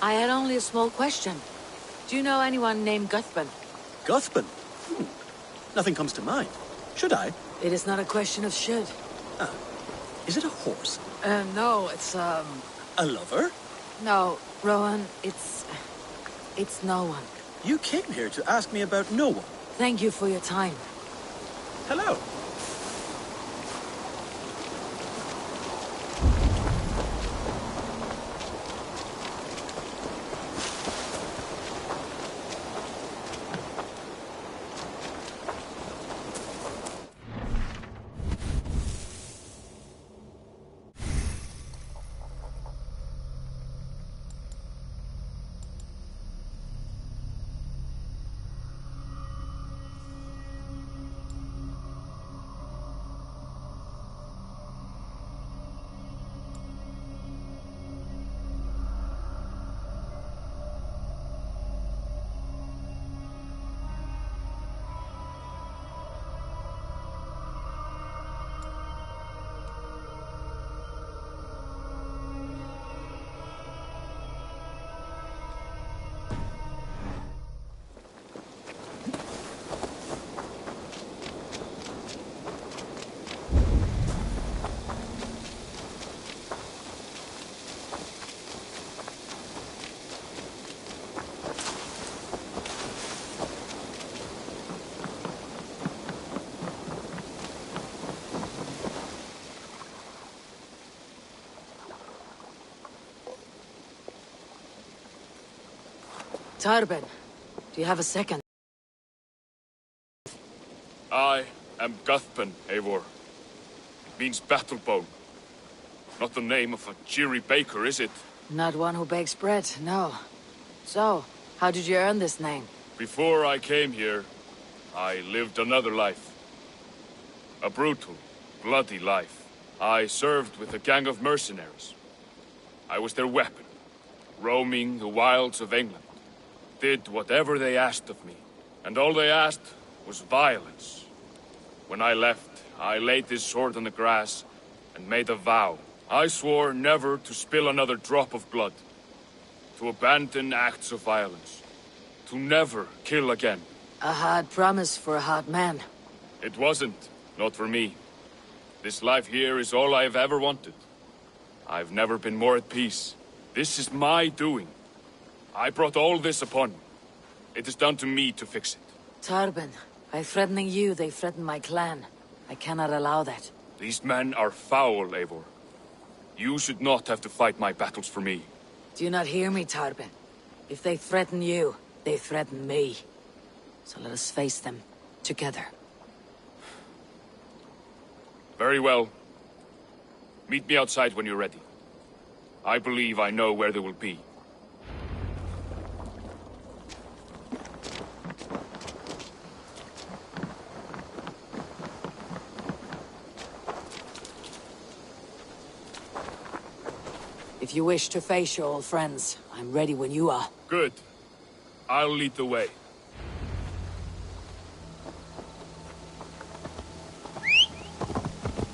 I had only a small question. Do you know anyone named Guthban? Guthban? Nothing comes to mind. Should I? It is not a question of should. Ah. Is it a horse? No, it's, A lover? No, Rowan, it's no one. You came here to ask me about no one. Thank you for your time. Hello. Tarben, do you have a second? I am Guthban, Eivor. It means battlebone. Not the name of a cheery baker, is it? Not one who bakes bread, no. So, how did you earn this name? Before I came here, I lived another life. A brutal, bloody life. I served with a gang of mercenaries. I was their weapon, roaming the wilds of England. Did whatever they asked of me, and all they asked was violence. When I left, I laid this sword on the grass and made a vow. I swore never to spill another drop of blood, to abandon acts of violence, to never kill again. A hard promise for a hard man. It wasn't, not for me. This life here is all I've ever wanted. I've never been more at peace. This is my doing. I brought all this upon me. It is down to me to fix it. Tarben, by threatening you, they threaten my clan. I cannot allow that. These men are foul, Eivor. You should not have to fight my battles for me. Do you not hear me, Tarben? If they threaten you, they threaten me. So let us face them, together. Very well. Meet me outside when you're ready. I believe I know where they will be. If you wish to face your old friends, I'm ready when you are. Good. I'll lead the way.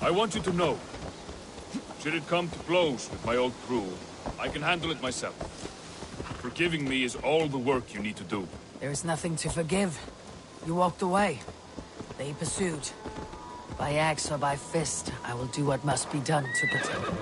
I want you to know, should it come to blows with my old crew, I can handle it myself. Forgiving me is all the work you need to do. There is nothing to forgive. You walked away. They pursued. By axe or by fist, I will do what must be done to protect them.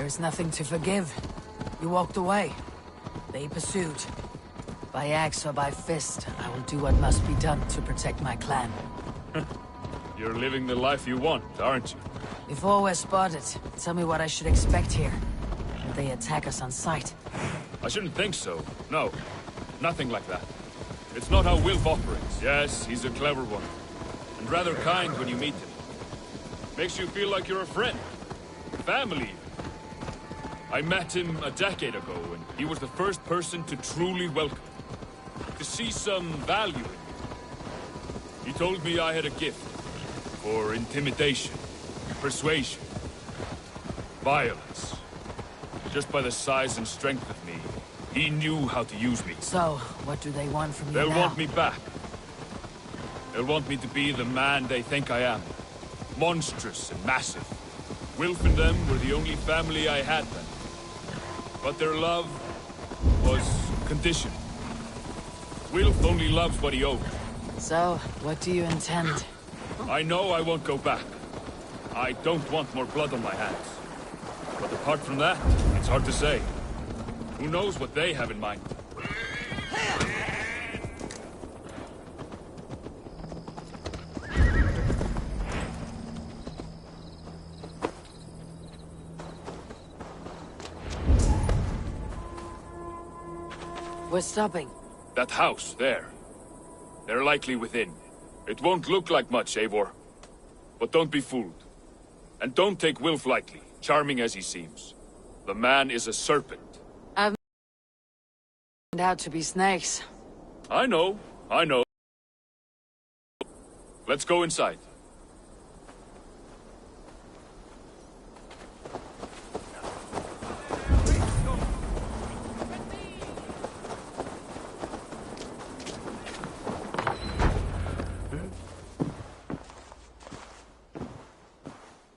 is nothing to forgive. You walked away. They pursued. By axe or by fist, I will do what must be done to protect my clan. You're living the life you want, aren't you? Before we're spotted, tell me what I should expect here. Will they attack us on sight? I shouldn't think so. No. Nothing like that. It's not how Wilf operates. Yes, he's a clever one. And rather kind when you meet him. Makes you feel like you're a friend. Family. I met him a decade ago, and he was the first person to truly welcome me. To see some value in me. He told me I had a gift. For intimidation. Persuasion. Violence. Just by the size and strength of me, he knew how to use me. So, what do they want from you now? They'll want me back. They'll want me to be the man they think I am. Monstrous and massive. Wilf and them were the only family I had then. But their love was conditional. Wilf only loves what he owes. So, what do you intend? I know I won't go back. I don't want more blood on my hands. But apart from that, it's hard to say. Who knows what they have in mind? We're stopping. That house, there. They're likely within. It won't look like much, Eivor. But don't be fooled. And don't take Wilf lightly, charming as he seems. The man is a serpent. I've turned out to be snakes. I know. Let's go inside.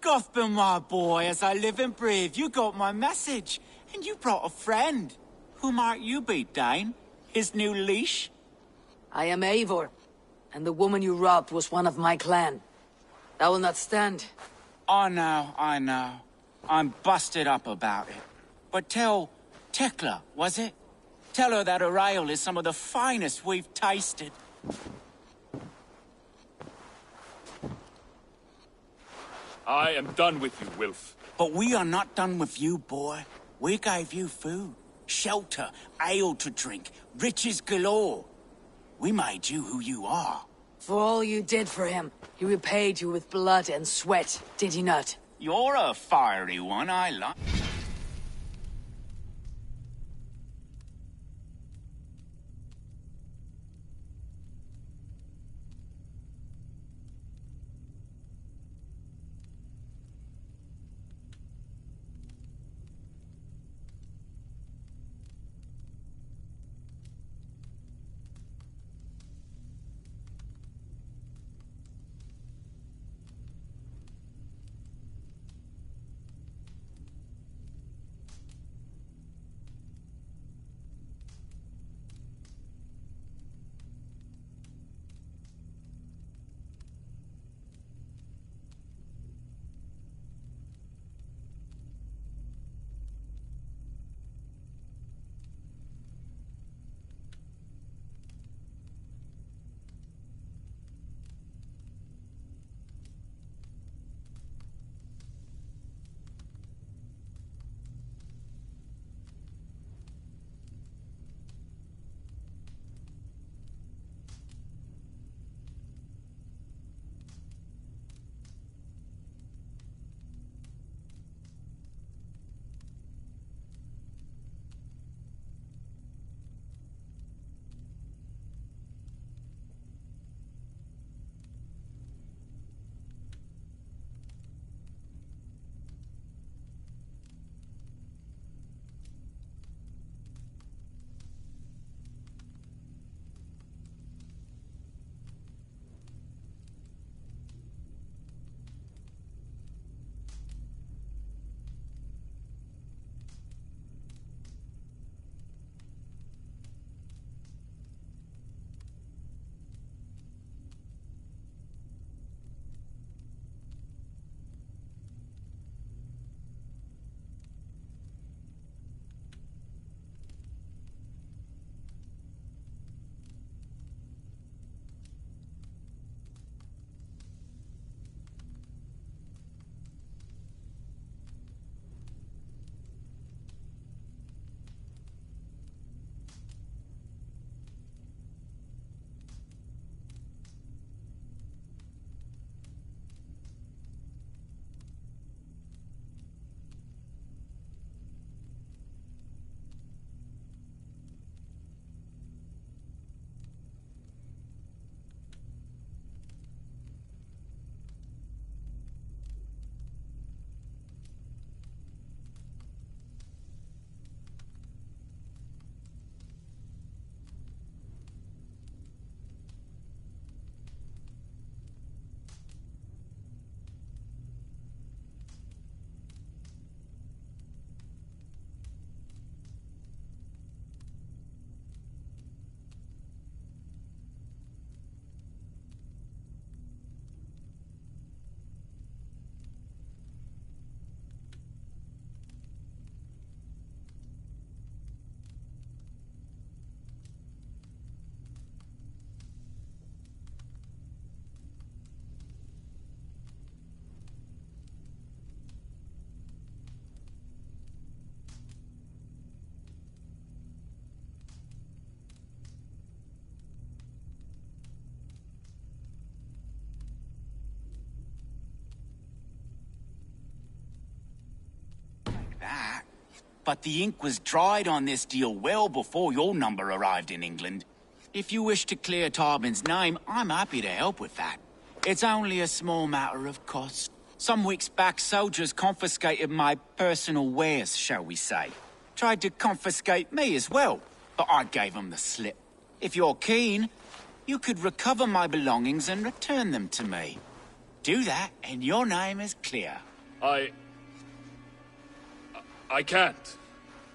Gotham, my boy, as I live and breathe, you got my message. And you brought a friend. Who might you be, Dane? His new leash? I am Eivor, and the woman you robbed was one of my clan. That will not stand. I know. I'm busted up about it. But tell Tekla, was it? Tell her that her ale is some of the finest we've tasted. I am done with you, Wilf. But we are not done with you, boy. We gave you food, shelter, ale to drink, riches galore. We made you who you are. For all you did for him, he repaid you with blood and sweat, did he not? You're a fiery one, I like. but the ink was dried on this deal well before your number arrived in England. If you wish to clear Tarbin's name, I'm happy to help with that. It's only a small matter of cost. Some weeks back, soldiers confiscated my personal wares, shall we say. Tried to confiscate me as well, but I gave them the slip. If you're keen, you could recover my belongings and return them to me. Do that, and your name is clear. I can't.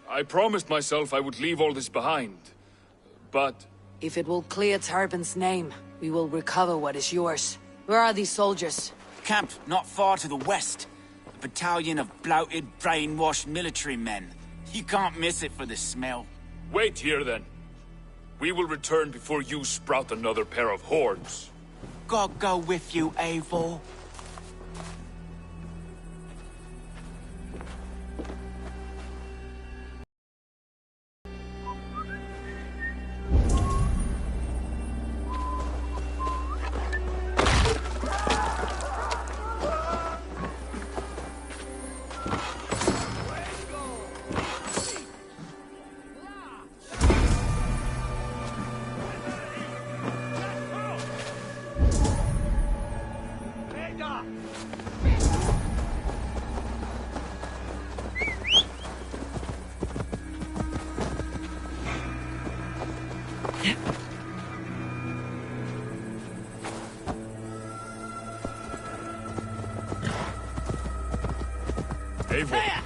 I promised myself I would leave all this behind. But... If it will clear Tarbin's name, we will recover what is yours. Where are these soldiers? Camped not far to the west. A battalion of bloated, brainwashed military men. You can't miss it for the smell. Wait here, then. We will return before you sprout another pair of horns. God go with you, Eivor. Eivor,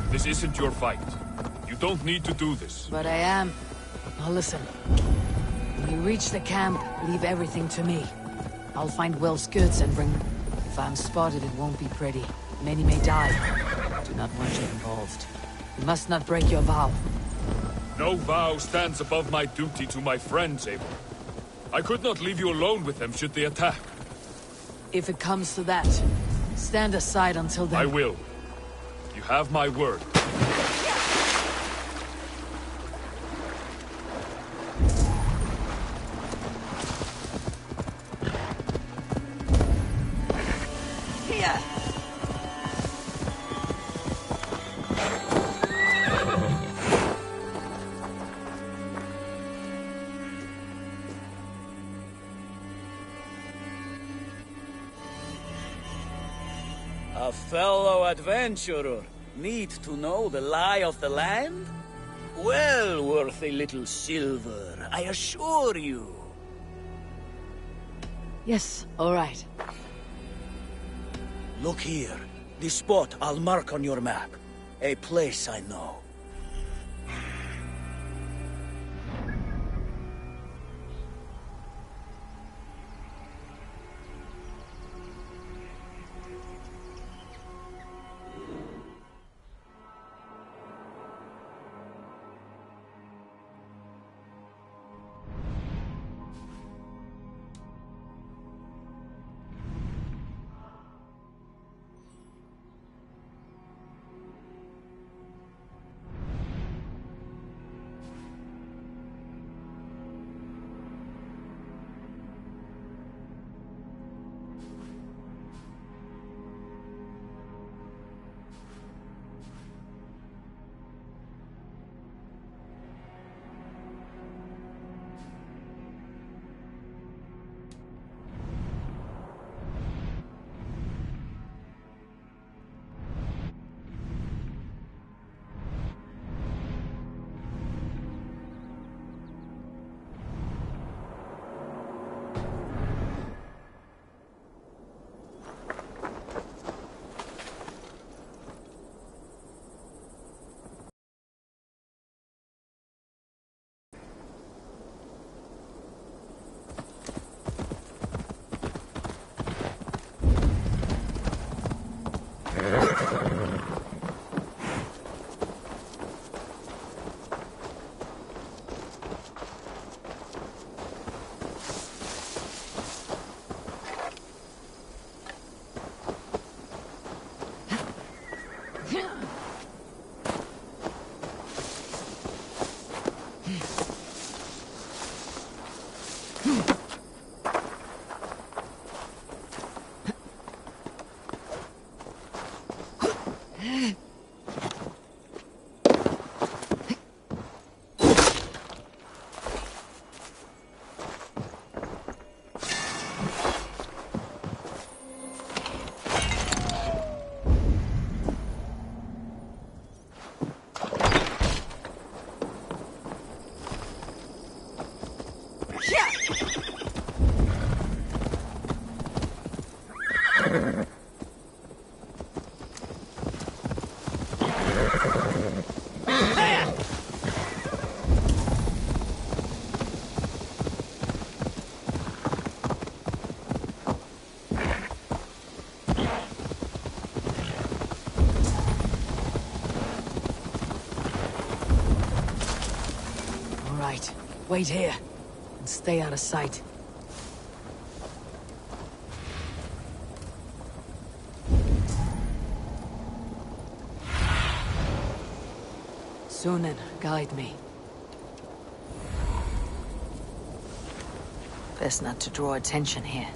this isn't your fight. You don't need to do this. But I am. Now listen. When you reach the camp, leave everything to me. I'll find Will's goods and bring... If I'm spotted, it won't be pretty. Many may die. Do not want you involved. You must not break your vow. No vow stands above my duty to my friends, Eivor. I could not leave you alone with them should they attack. If it comes to that, stand aside until then. I will. You have my word. A fellow adventurer need to know the lie of the land? Well worth a little silver, I assure you. Yes, all right. Look here. The spot I'll mark on your map. A place I know. Wait here, and stay out of sight. Sunan, guide me. Best not to draw attention here.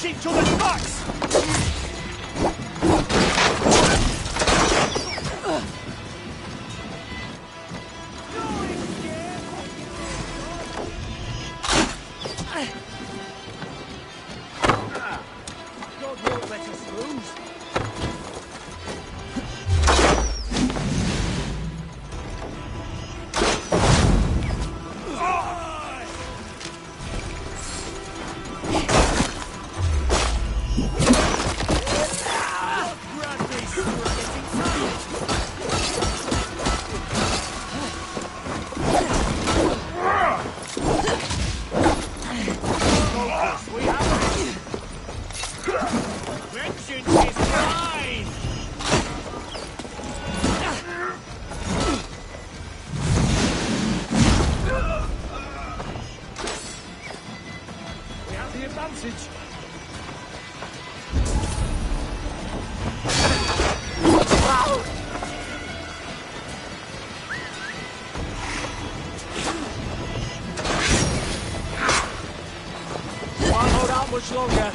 Each other's backs! God won't let us lose. Much longer.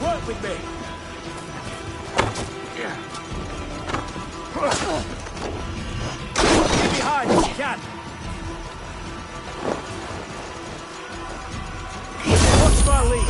Work with me. Get behind if you can. Watch my lead.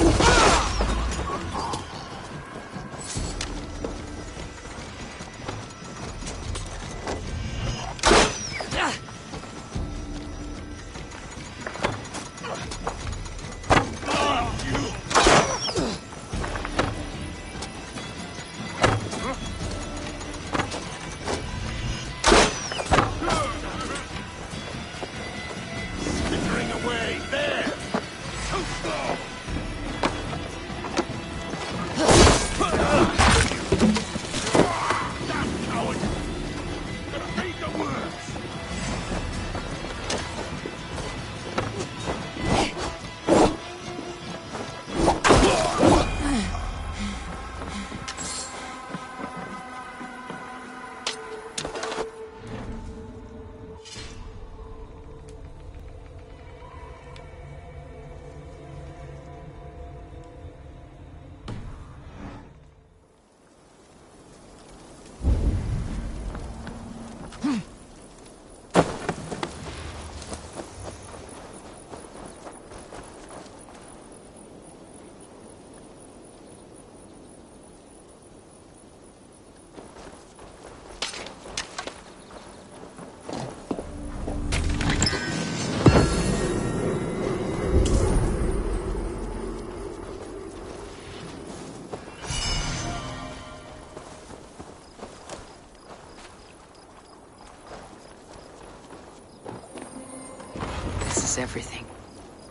everything.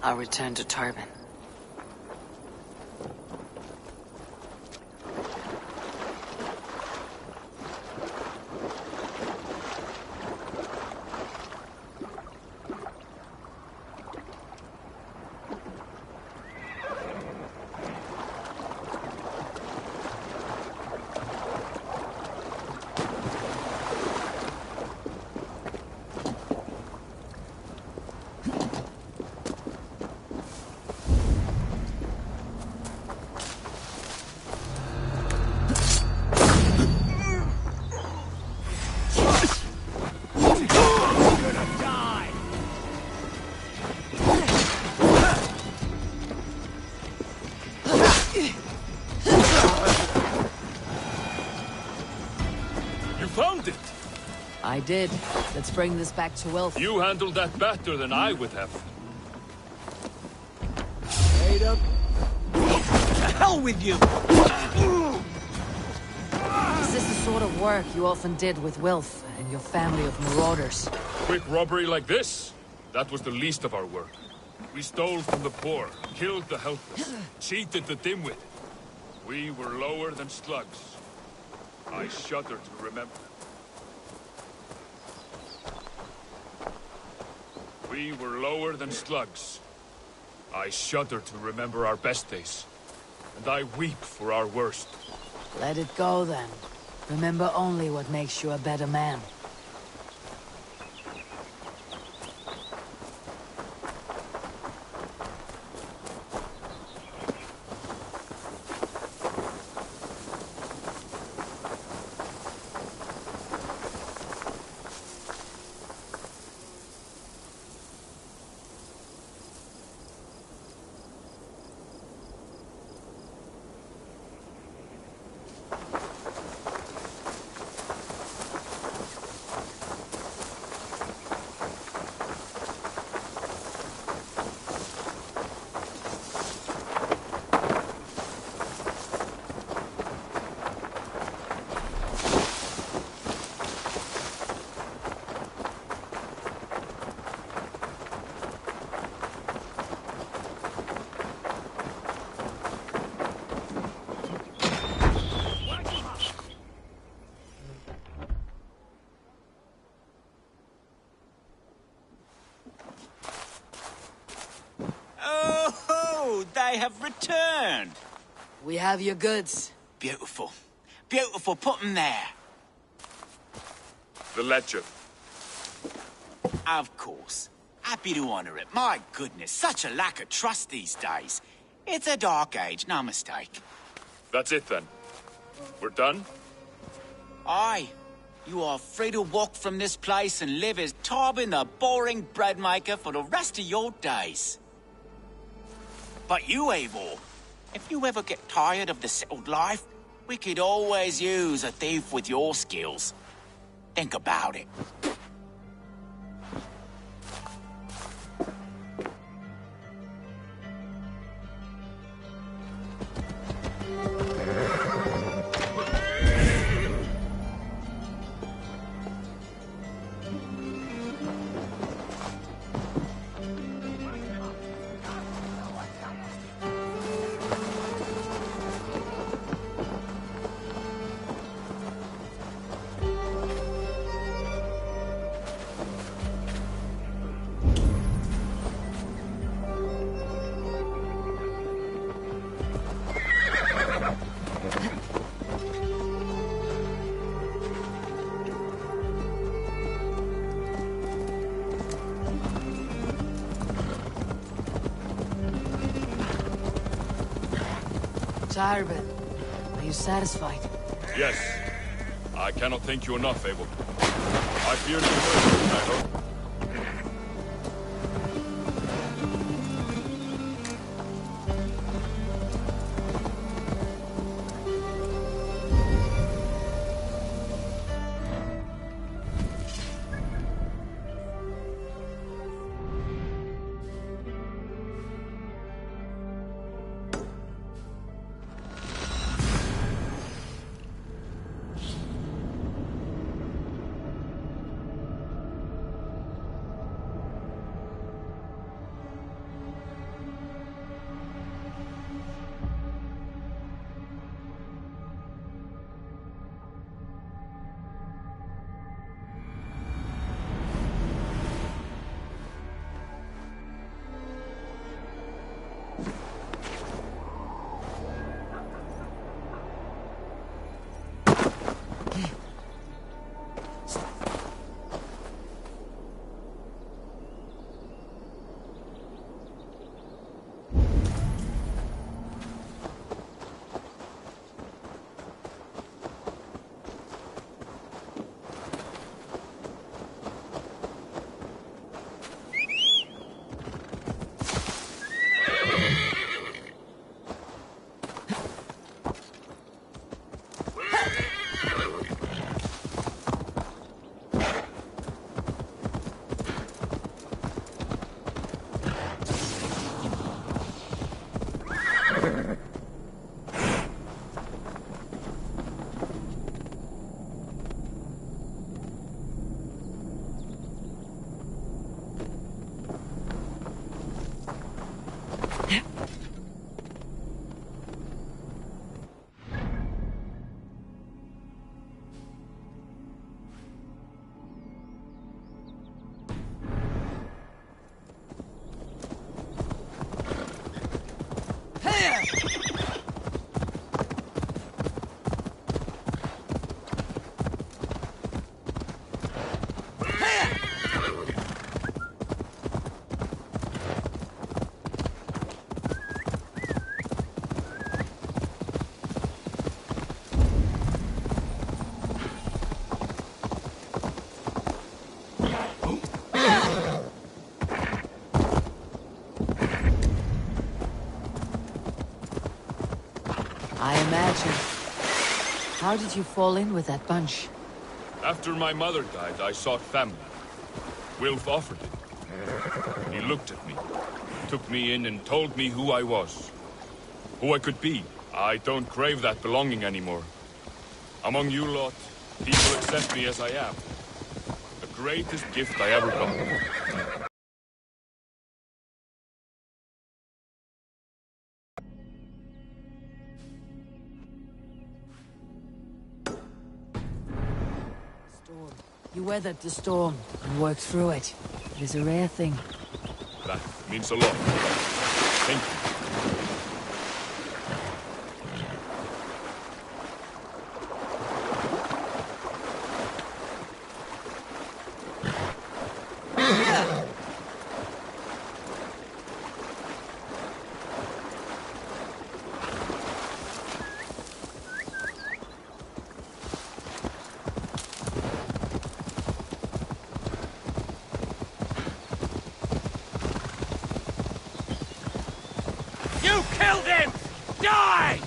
I'll return to Tarbin. I did. Let's bring this back to Wilf. You handled that better than I would have. Straight up. The hell with you! Is this the sort of work you often did with Wilf and your family of marauders? Quick robbery like this? That was the least of our work. We stole from the poor, killed the helpless, cheated the dimwit. We were lower than slugs. I shudder to remember. We were lower than slugs. I shudder to remember our best days. And I weep for our worst. Let it go, then. Remember only what makes you a better man. They have returned. We have your goods. Beautiful. Beautiful. Put them there. The ledger. Of course. Happy to honor it. My goodness, such a lack of trust these days. It's a dark age, no mistake. That's it then. We're done? Aye. You are free to walk from this place and live as Tarbin the boring bread maker for the rest of your days. But you, Eivor, if you ever get tired of the settled life, we could always use a thief with your skills. Think about it. Tarbin, are you satisfied? Yes. I cannot thank you enough, Abel. I fear you will, I hope. I imagine. How did you fall in with that bunch? After my mother died, I sought family. Wilf offered it. He looked at me, took me in and told me who I was. Who I could be. I don't crave that belonging anymore. Among you lot, people accept me as I am. The greatest gift I ever got. You weathered the storm and worked through it. It is a rare thing. That means a lot. Thank you. You killed him! Die!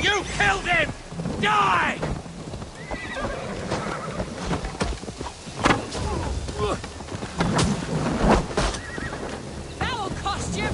You killed him! Die! That'll cost you!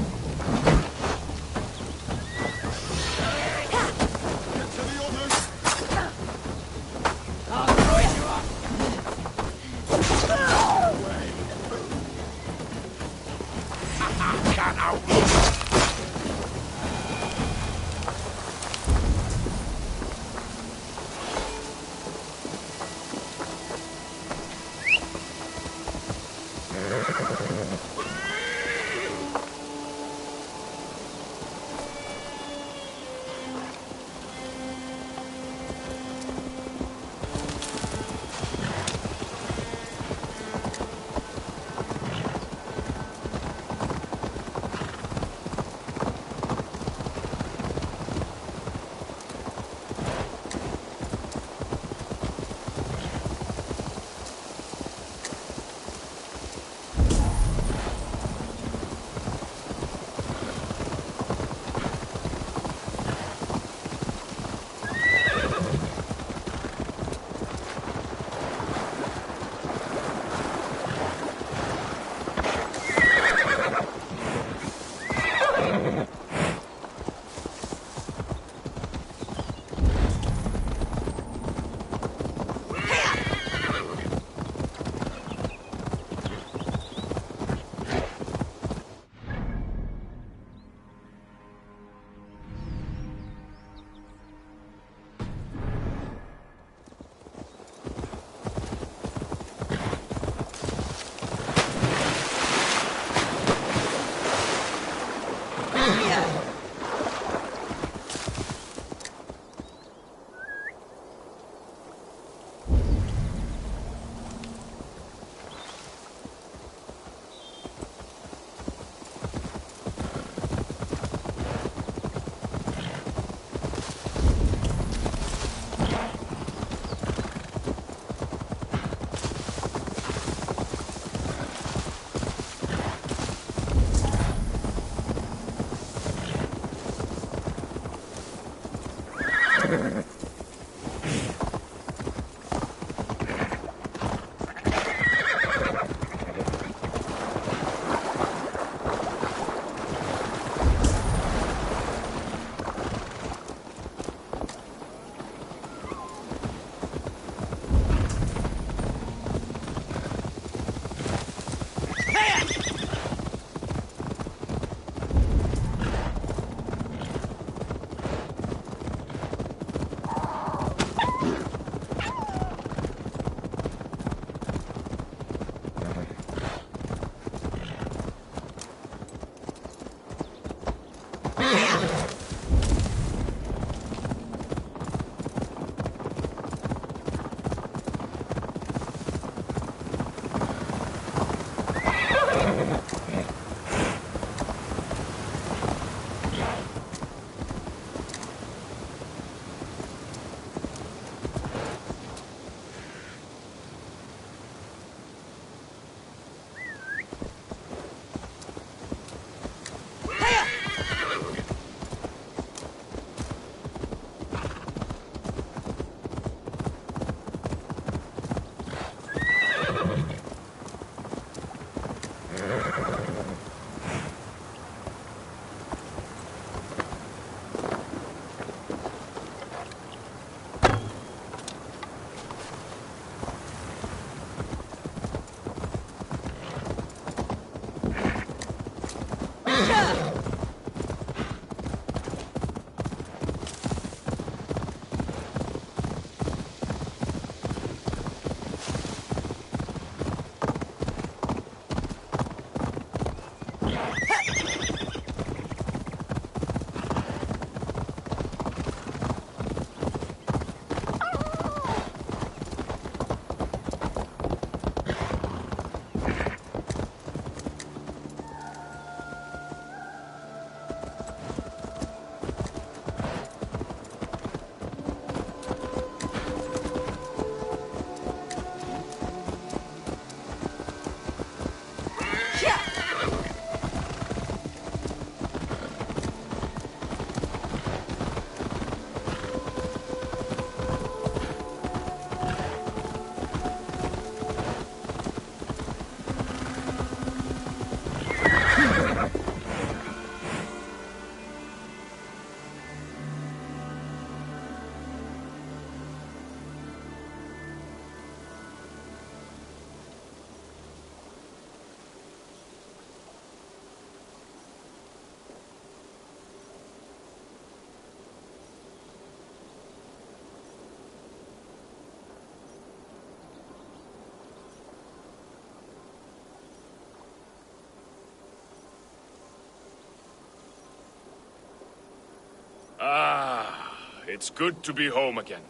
Ah, it's good to be home again.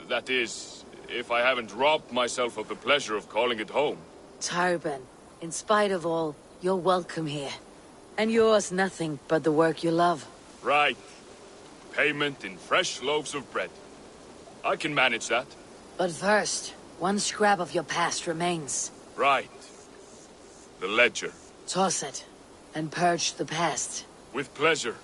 That is, if I haven't robbed myself of the pleasure of calling it home. Tarban, in spite of all, you're welcome here. And yours nothing but the work you love. Right. Payment in fresh loaves of bread. I can manage that. But first, one scrap of your past remains. Right. The ledger. Toss it, and purge the past. With pleasure.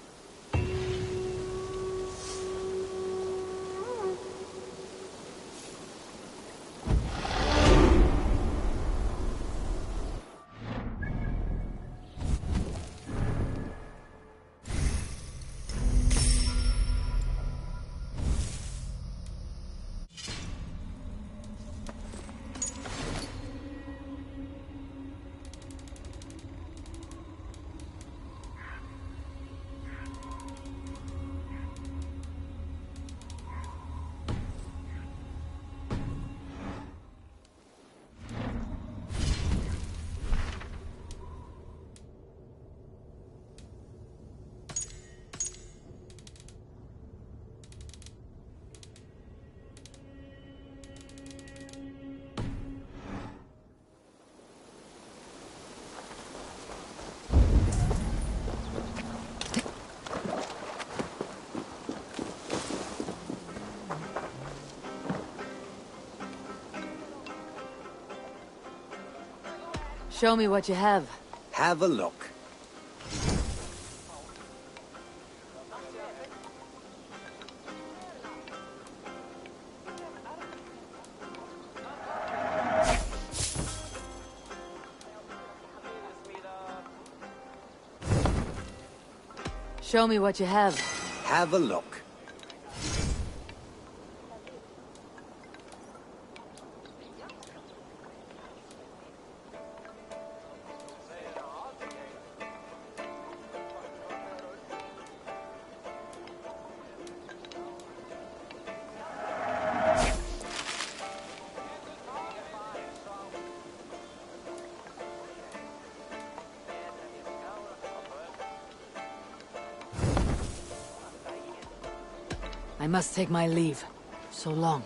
Show me what you have. Have a look. Show me what you have. Have a look. I must take my leave. So long.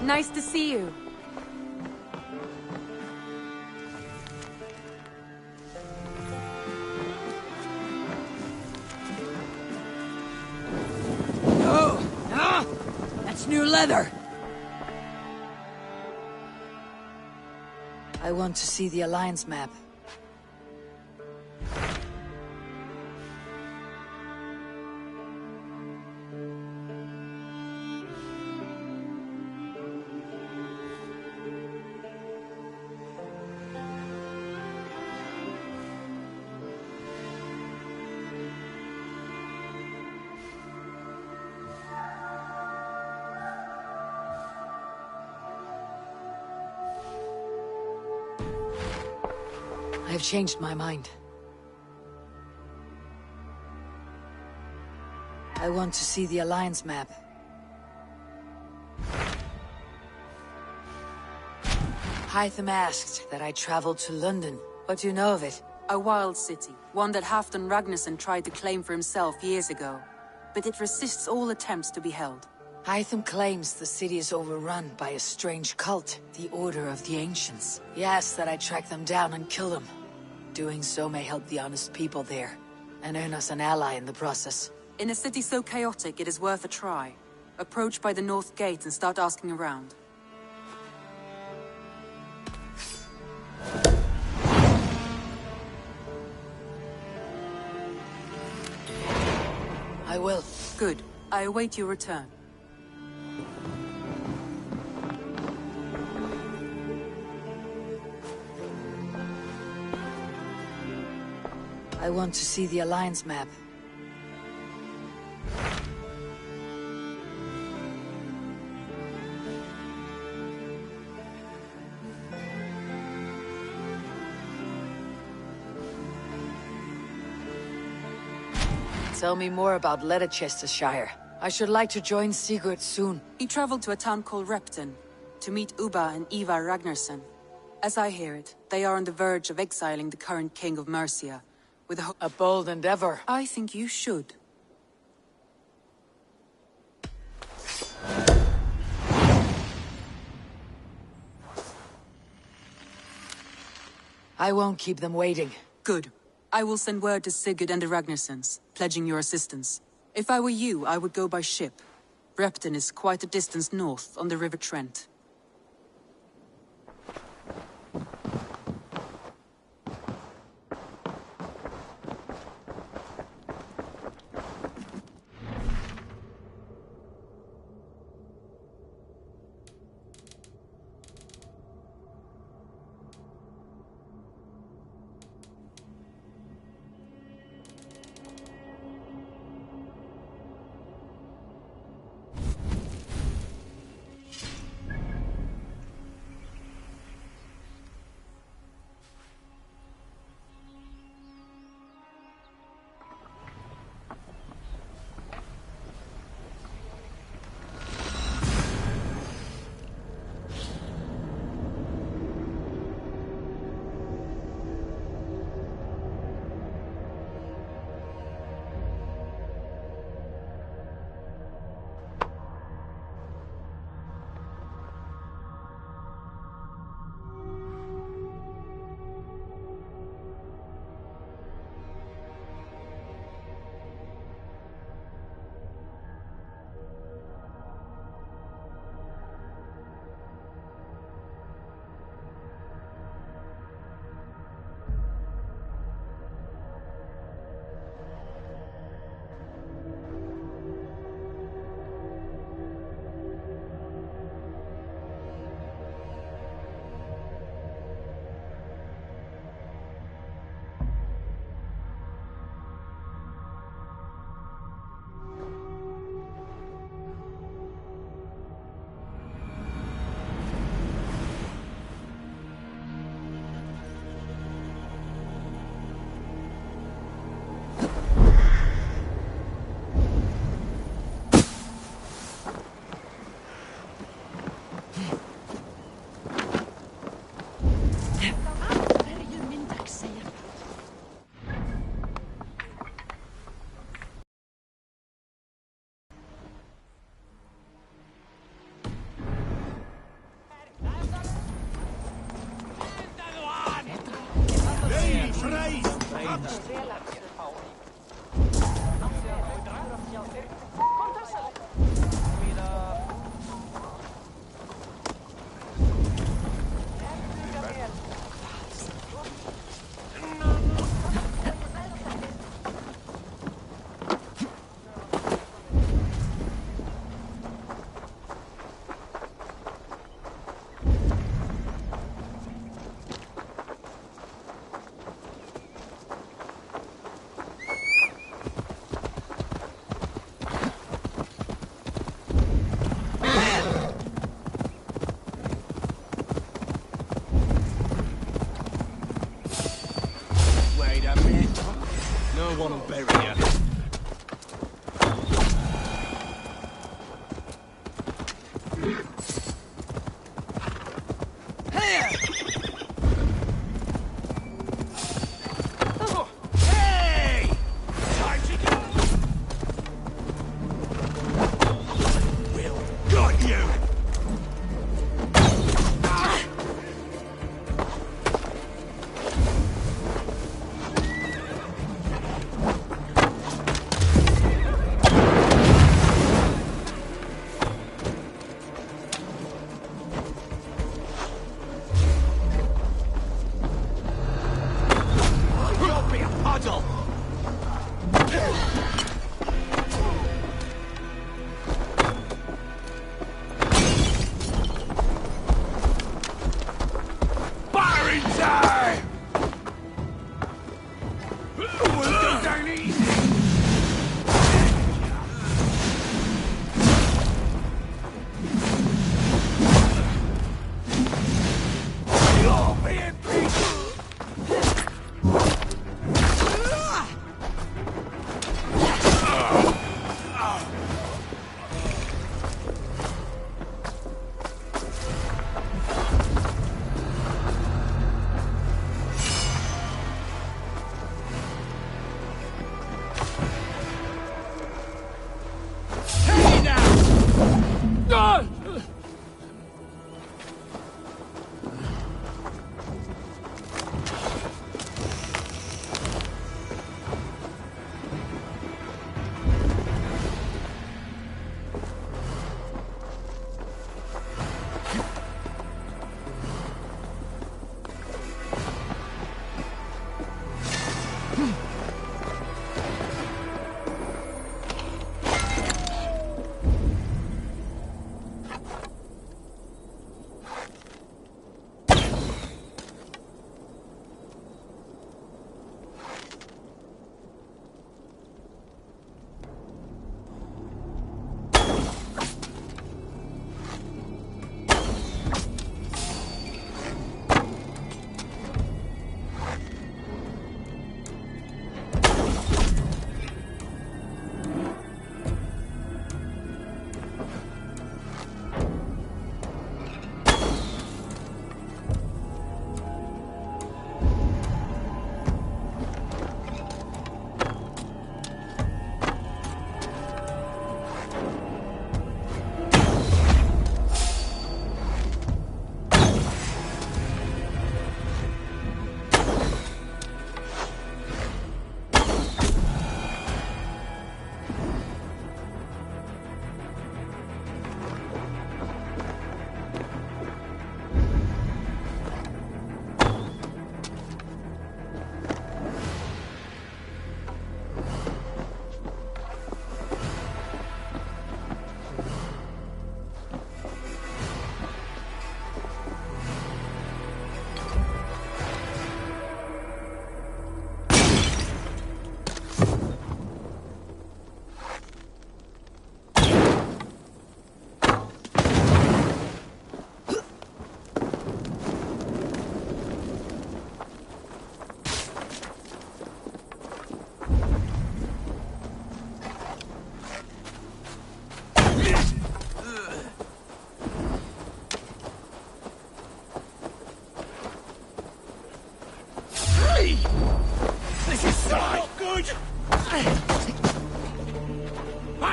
Nice to see you. That's new leather. I want to see the Alliance map. I've changed my mind. I want to see the Alliance map. Hytham asked that I travel to London. What do you know of it? A wild city, one that Halfdan Ragnarsson tried to claim for himself years ago. But it resists all attempts to be held. Hytham claims the city is overrun by a strange cult, the Order of the Ancients. He asks that I track them down and kill them. Doing so may help the honest people there, and earn us an ally in the process. In a city so chaotic, it is worth a try. Approach by the North Gate and start asking around. I will. Good. I await your return. I want to see the Alliance map. Tell me more about Leicestershire. I should like to join Sigurd soon. He traveled to a town called Repton to meet Ubba and Ivar Ragnarsson. As I hear it, they are on the verge of exiling the current king of Mercia. With a bold endeavor. I think you should. I won't keep them waiting. Good. I will send word to Sigurd and the Ragnarssons, pledging your assistance. If I were you, I would go by ship. Repton is quite a distance north, on the River Trent.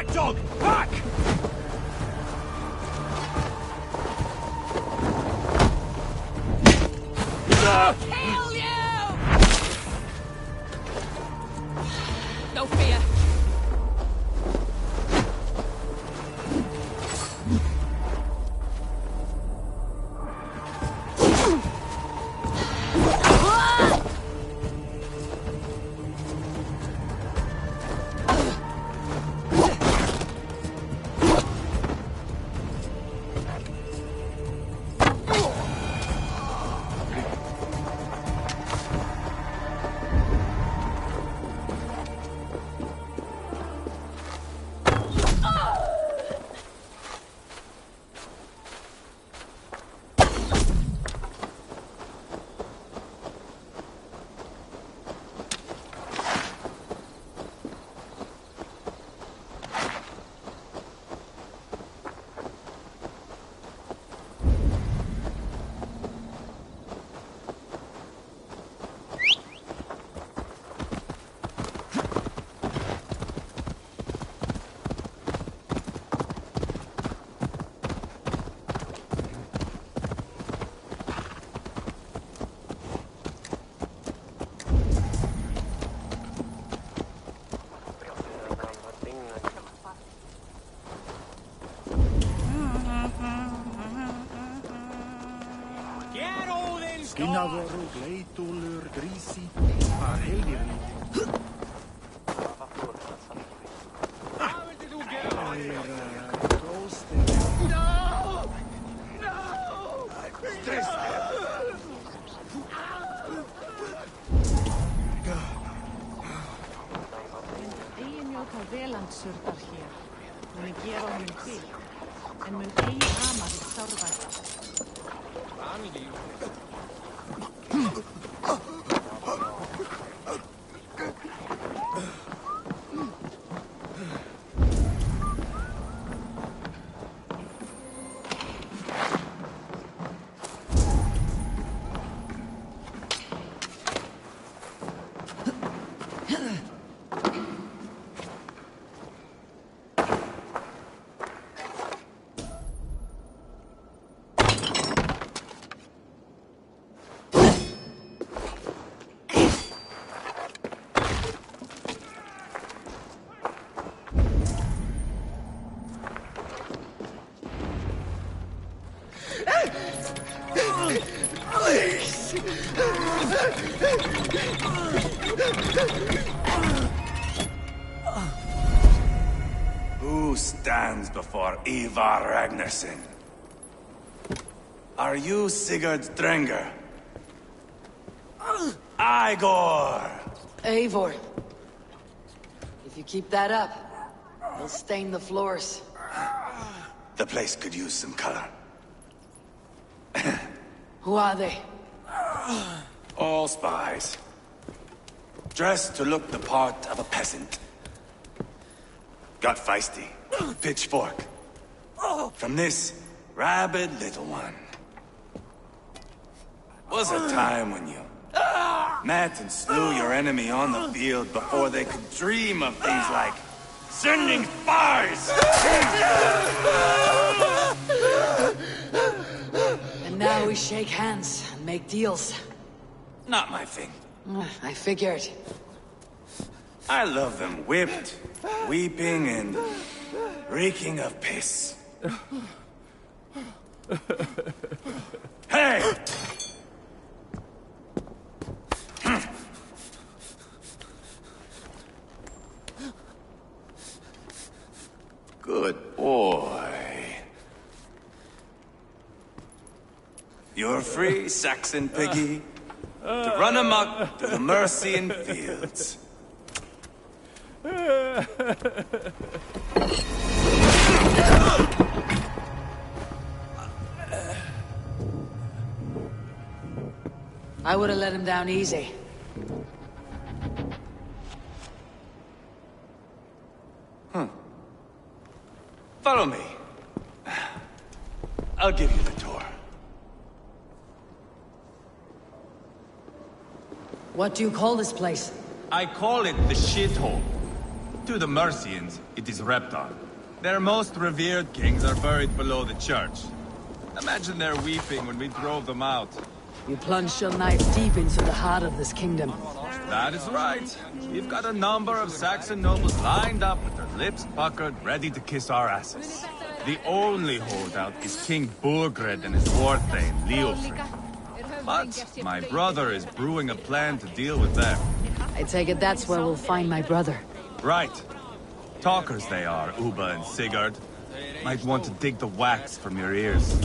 Back, dog! Back! Kill you! No fear. Skinnavoru, gleitúlur, grísi, var helgir lítið. Hvað vildi þú gera? Góðstir. No! No! Eigi njóta velandsurðar hér, muni gera honum til, en mun eigi ama þitt sárvæta. Who stands before Ivar Ragnarsson? Are you Sigurd Drenger? Igor! Eivor. If you keep that up, you'll stain the floors. The place could use some color. Who are they? All spies. Dressed to look the part of a peasant. Got feisty. Pitchfork. From this rabid little one. Was a time when you met and slew your enemy on the field before they could dream of things like sending spies! And now we shake hands and make deals. Not my thing. I figured. I love them whipped, weeping, and reeking of piss. Hey! Good boy. You're free, Saxon piggy, to run amok through the Mercian fields. I would have let him down easy. Follow me. I'll give you the tour. What do you call this place? I call it the shithole. To the Mercians, it is Reptar. Their most revered kings are buried below the church. Imagine their weeping when we drove them out. You plunged your knife deep into the heart of this kingdom. That is right. We've got a number of Saxon nobles lined up with their lips puckered, ready to kiss our asses. The only holdout is King Burgred and his warthane, Leofric. But my brother is brewing a plan to deal with them. I take it that's where we'll find my brother. Right. Talkers they are, Uba and Sigurd. Might want to dig the wax from your ears.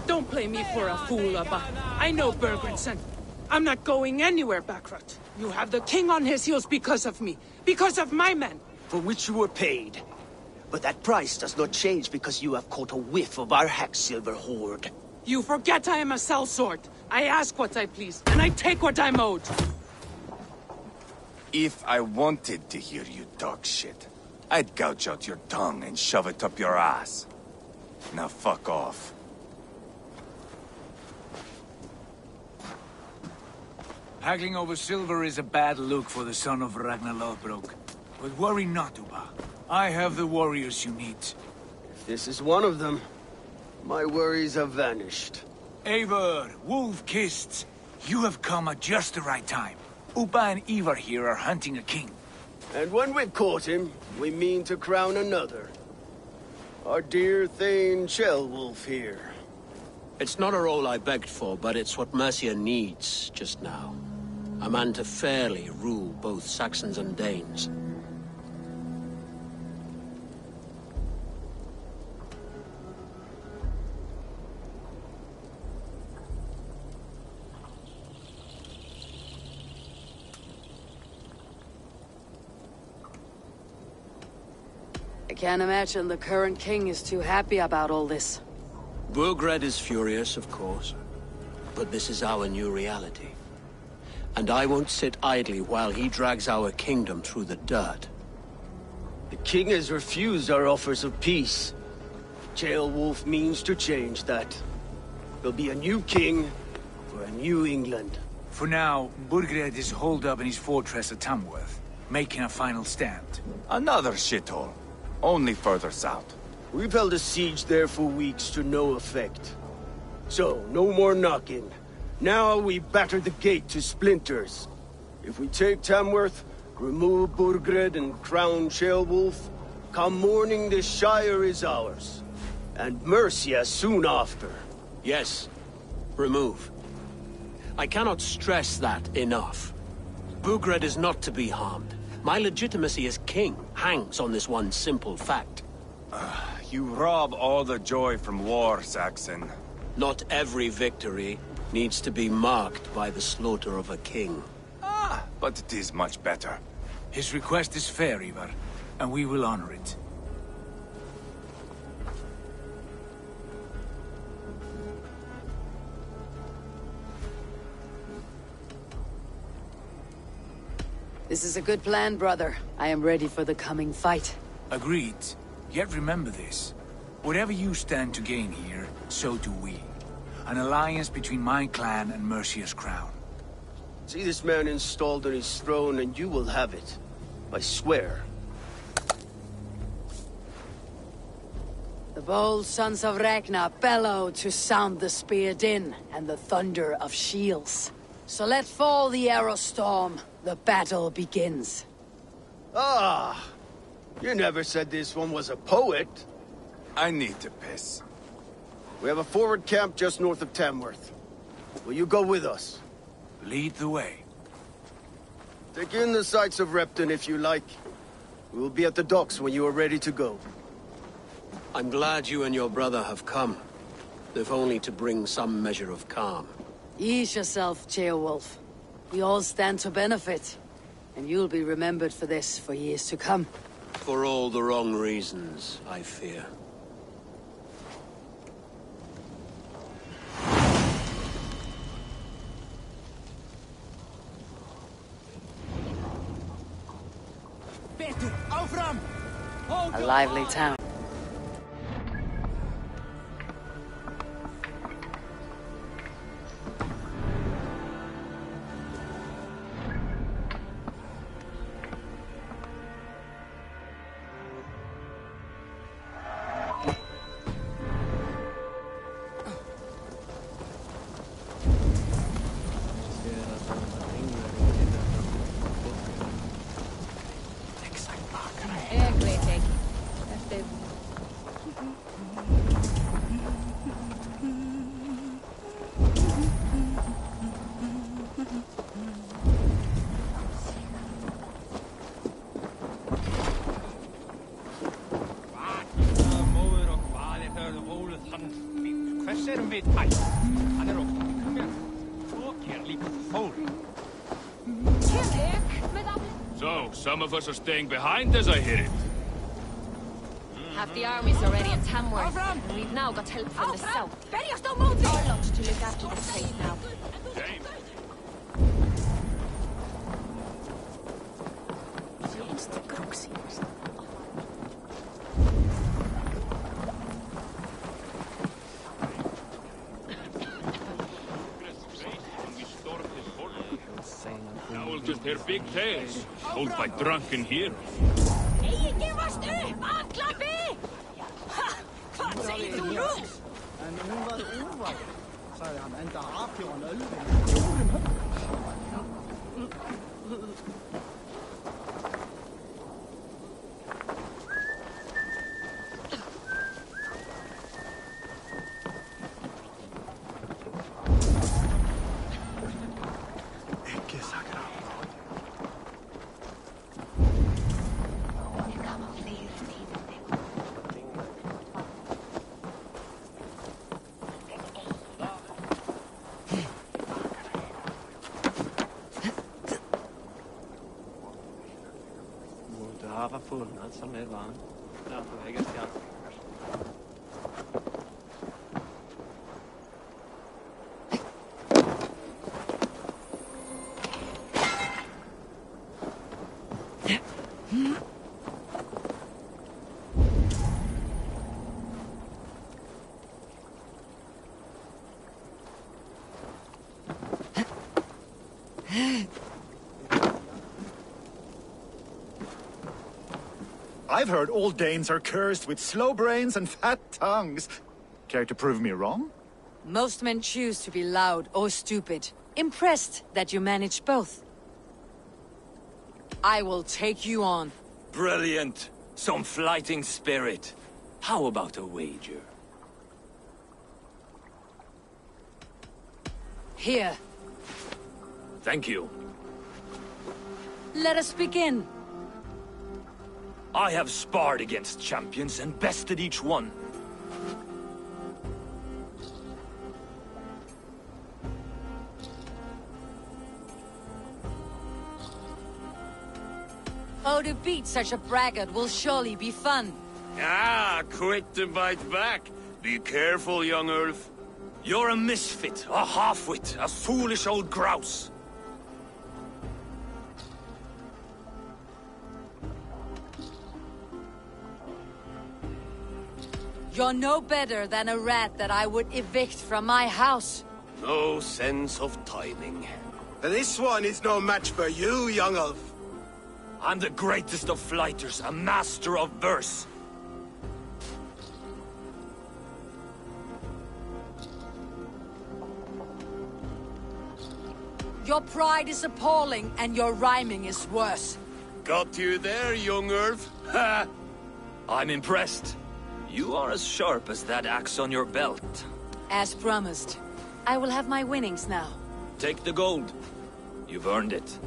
Don't play me for a fool, Abba. I know Bergrensen. I'm not going anywhere, Backrot. You have the king on his heels because of me. Because of my men. For which you were paid. But that price does not change because you have caught a whiff of our Hacksilver hoard. You forget I am a sellsword. I ask what I please, and I take what I'm owed. If I wanted to hear you talk shit, I'd gouge out your tongue and shove it up your ass. Now fuck off. Haggling over silver is a bad look for the son of Ragnar Lothbrok. But worry not, Uba. I have the warriors you need. This is one of them. My worries have vanished. Eivor, Wolf-Kissed, you have come at just the right time. Uba and Ivar here are hunting a king. And when we've caught him, we mean to crown another. Our dear Thane Ceolwulf here. It's not a role I begged for, but it's what Mercia needs just now. A man to fairly rule both Saxons and Danes. I can't imagine the current king is too happy about all this. Burgred is furious, of course. But this is our new reality. And I won't sit idly while he drags our kingdom through the dirt. The king has refused our offers of peace. Ceolwulf means to change that. There'll be a new king for a new England. For now, Burgred is holed up in his fortress at Tamworth, making a final stand. Another shithole. Only further south. We've held a siege there for weeks to no effect. So, no more knocking. Now we batter the gate to splinters. If we take Tamworth, remove Burgred and crown Ceolwulf, come morning the Shire is ours. And Mercia soon after. Yes, remove. I cannot stress that enough. Burgred is not to be harmed. My legitimacy as king hangs on this one simple fact. You rob all the joy from war, Saxon. Not every victory needs to be marked by the slaughter of a king. But it is much better. His request is fair, Ivar, and we will honor it. This is a good plan, brother. I am ready for the coming fight. Agreed. Yet remember this. Whatever you stand to gain here, so do we. An alliance between my clan and Mercia's crown. See this man installed on his throne and you will have it. I swear. The bold sons of Ragnar bellow to sound the spear din and the thunder of shields. So let fall the arrow storm. The battle begins. Ah! You never said this one was a poet. I need to piss. We have a forward camp just north of Tamworth. Will you go with us? Lead the way. Take in the sights of Repton if you like. We will be at the docks when you are ready to go. I'm glad you and your brother have come. If only to bring some measure of calm. Ease yourself, Ceolwulf. We all stand to benefit. And you'll be remembered for this for years to come. For all the wrong reasons, I fear. Peter, aufra! A lively town. So, some of us are staying behind as I hear it. Half the army's already in Tamworth, and we've now got help from the south. Our lot to look after this place now. Now we'll just hear big tales, told by drunken heroes. Ikke vast upp, avklappi! Ha! Hva sier du nå? En ungvar ungvar, sa han, enda api og en ølving. Har funnet som är van. Ja, på vägen till allt. I've heard all Danes are cursed with slow brains and fat tongues. Care to prove me wrong? Most men choose to be loud or stupid. Impressed that you manage both. I will take you on. Brilliant. Some fighting spirit. How about a wager? Here. Thank you. Let us begin. I have sparred against champions and bested each one. Oh, to beat such a braggart will surely be fun. Ah, quick to bite back. Be careful, young Ulf. You're a misfit, a half-wit, a foolish old grouse. You're no better than a rat that I would evict from my house. No sense of timing. This one is no match for you, young Ulf. I'm the greatest of flighters, a master of verse. Your pride is appalling, and your rhyming is worse. Got you there, young Ulf. Ha! I'm impressed. You are as sharp as that axe on your belt. As promised. I will have my winnings now. Take the gold. You've earned it.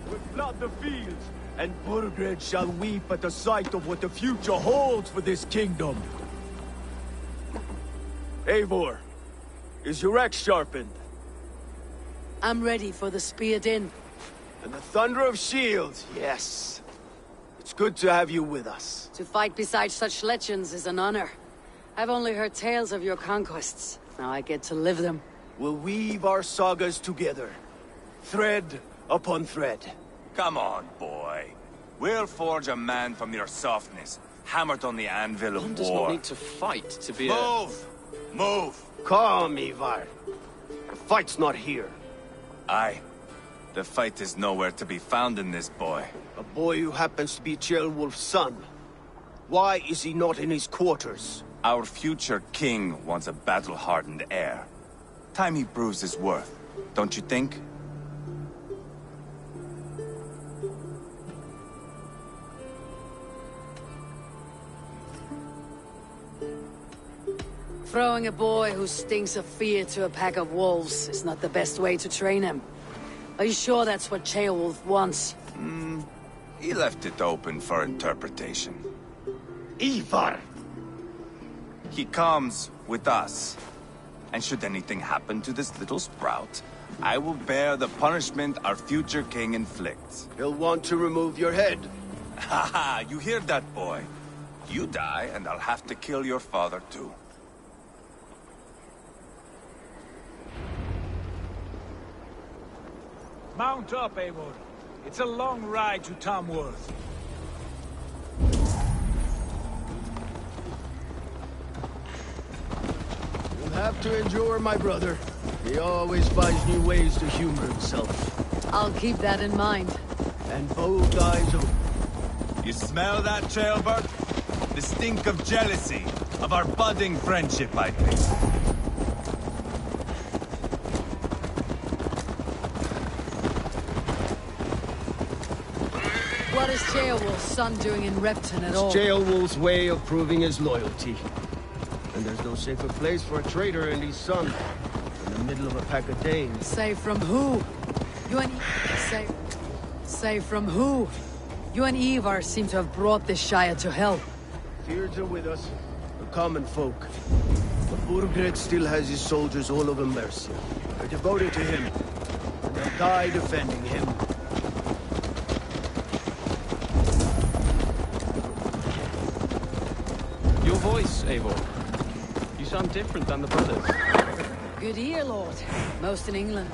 We'll flood the fields, and Burgred shall weep at the sight of what the future holds for this kingdom. Eivor, is your axe sharpened? I'm ready for the spear din. And the thunder of shields, yes. It's good to have you with us. To fight beside such legends is an honor. I've only heard tales of your conquests. Now I get to live them. We'll weave our sagas together. Thread upon thread. Come on, boy. We'll forge a man from your softness, hammered on the anvil of One war. does not need to fight to be Move! Move! Calm, Ivar. The fight's not here. Aye. The fight is nowhere to be found in this boy. A boy who happens to be Ceolwulf's son. Why is he not in his quarters? Our future king wants a battle-hardened heir. Time he proves his worth, don't you think? Throwing a boy who stinks of fear to a pack of wolves is not the best way to train him. Are you sure that's what Ceolwulf wants? He left it open for interpretation. Ivar! He comes with us. And should anything happen to this little sprout, I will bear the punishment our future king inflicts. He'll want to remove your head. Haha, you hear that, boy? You die, and I'll have to kill your father, too. Mount up, Eivor. It's a long ride to Tamworth. You'll have to endure, my brother. He always finds new ways to humor himself. I'll keep that in mind. And both eyes open. You smell that, Jailbird? The stink of jealousy, of our budding friendship, I think. What is Ceolwulf's son doing in Repton at all? It's Ceolwulf's way of proving his loyalty. And there's no safer place for a traitor and his son. In the middle of a pack of Danes. Say from who? You and... Say from who? You and Ivar seem to have brought this Shire to hell. Fears are with us, the common folk. But Burgred still has his soldiers all over Mercia. They're devoted to him. And they'll die defending him. Your voice, Eivor. You sound different than the brothers. Good ear, Lord. Most in England.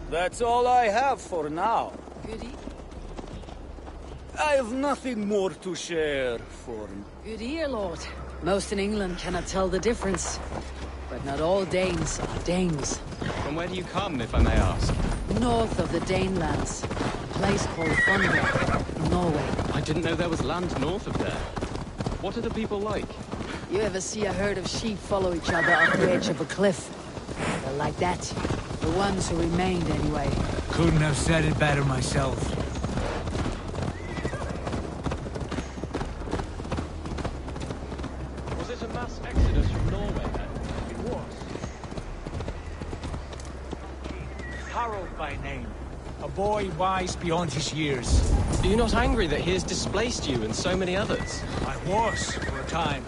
That's all I have for now. Good ear. I have nothing more to share for... Good ear, Lord. Most in England cannot tell the difference. But not all Danes are Danes. From where do you come, if I may ask? North of the Danelands. A place called Thunder, in Norway. I didn't know there was land north of there. What are the people like? You ever see a herd of sheep follow each other up the edge of a cliff? They're like that. The ones who remained, anyway. Couldn't have said it better myself. Was it a mass exodus from Norway, then? It was. Harold by name. A boy wise beyond his years. Are you not angry that he has displaced you and so many others? I was, for a time.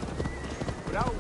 Without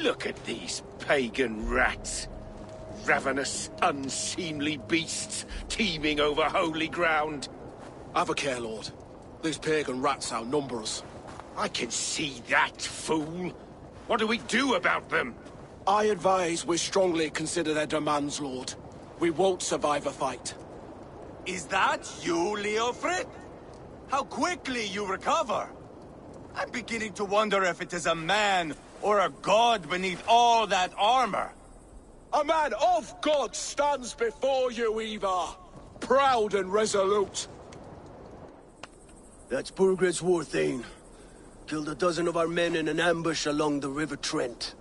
Look at these pagan rats. Ravenous, unseemly beasts teeming over holy ground. Have a care, Lord. These pagan rats outnumber us. I can see that, fool. What do we do about them? I advise we strongly consider their demands, Lord. We won't survive a fight. Is that you, Leofrid? How quickly you recover! I'm beginning to wonder if it is a man or a god beneath all that armor. A man of God stands before you, Ivar. Proud and resolute. That's Burgred's Warthane. Killed a dozen of our men in an ambush along the River Trent.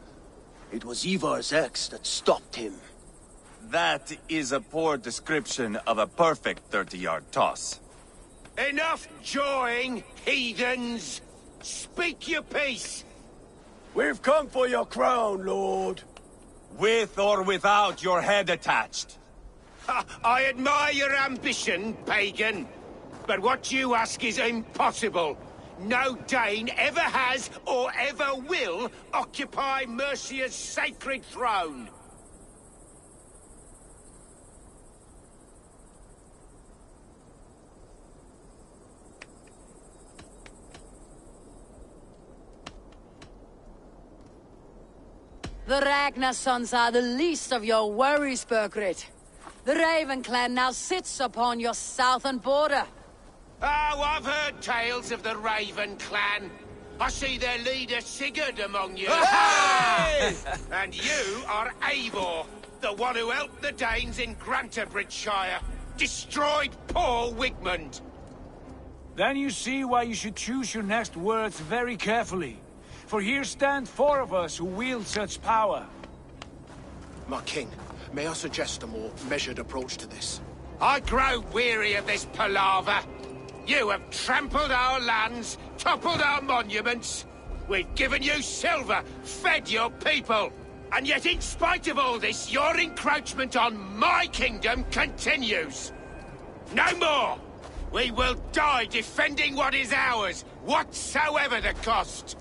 It was Ivar's axe that stopped him. That is a poor description of a perfect 30-yard toss. Enough jawing, heathens! Speak your piece! We've come for your crown, Lord. With or without your head attached. I admire your ambition, pagan. But what you ask is impossible. No Dane ever has or ever will occupy Mercia's sacred throne. The Ragnar sons are the least of your worries, Burgred. The Raven clan now sits upon your southern border. Oh, I've heard tales of the Raven clan. I see their leader Sigurd among you. Hey! And you are Eivor, the one who helped the Danes in Grantabridgeshire. Destroyed poor Wigmund. Then you see why you should choose your next words very carefully. For here stand 4 of us who wield such power. My king, may I suggest a more measured approach to this? I grow weary of this palaver. You have trampled our lands, toppled our monuments. We've given you silver, fed your people. And yet in spite of all this, your encroachment on my kingdom continues. No more! We will die defending what is ours, whatsoever the cost.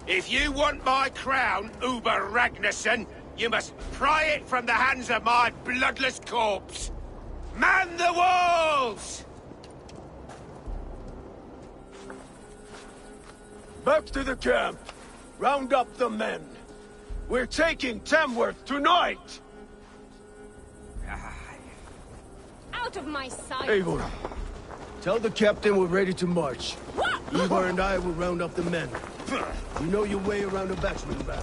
If you want my crown, Uber Ragnarsson, you must pry it from the hands of my bloodless corpse. Man the walls! Back to the camp. Round up the men. We're taking Tamworth tonight! Out of my sight! Eivor, tell the captain we're ready to march. What? Ivar and I will round up the men. You know your way around a battering ram.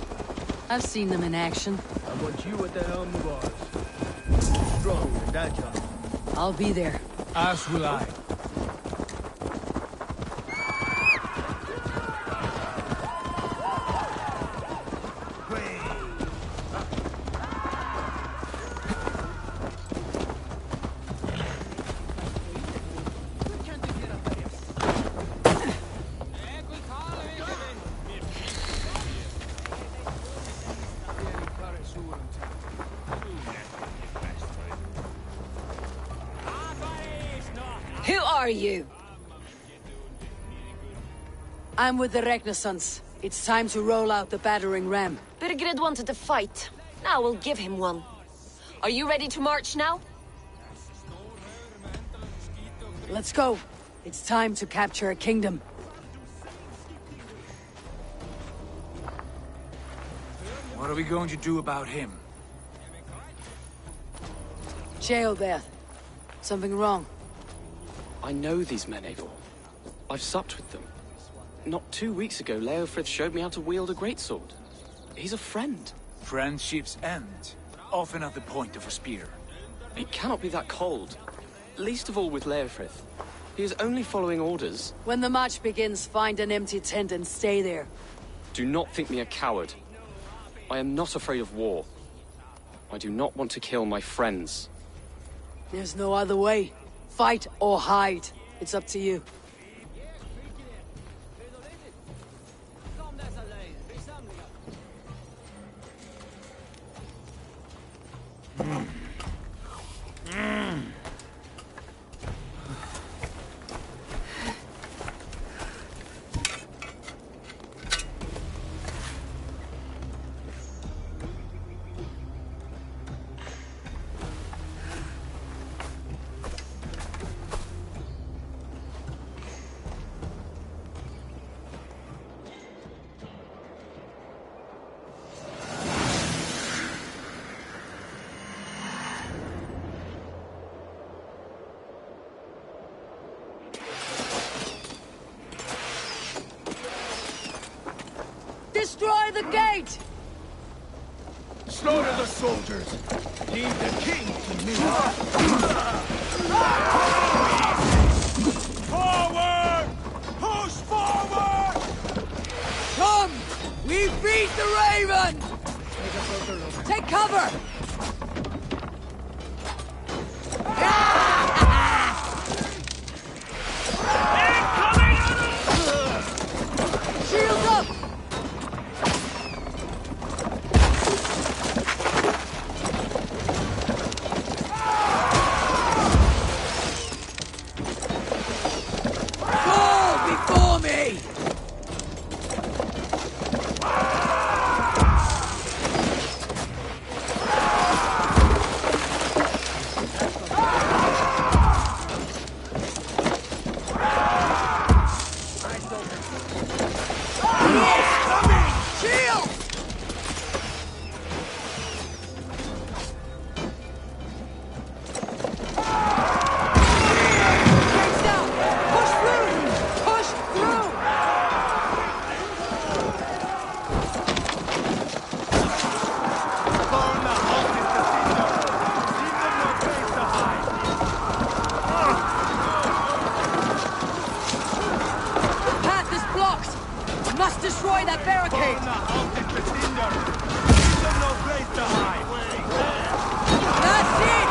I've seen them in action. I want you at the helm of ours. Strong and agile. I'll be there. As will I. Who are you? I'm with the Ragnarsons. It's time to roll out the battering ram. Burgred wanted to fight. Now we'll give him one. Are you ready to march now? Let's go. It's time to capture a kingdom. What are we going to do about him? Jail there. Something wrong. I know these men, Eivor. I've supped with them. Not 2 weeks ago, Leofrith showed me how to wield a greatsword. He's a friend. Friendships end, often at the point of a spear. It cannot be that cold. Least of all with Leofrith. He is only following orders. When the march begins, find an empty tent and stay there. Do not think me a coward. I am not afraid of war. I do not want to kill my friends. There's no other way. Fight or hide. It's up to you. destroy the gate! Slaughter the soldiers. Leave the king to me. Forward! Push forward! Come! We beat the Raven! Take cover! Shields up! Fall before me! Destroy that barricade! That's it!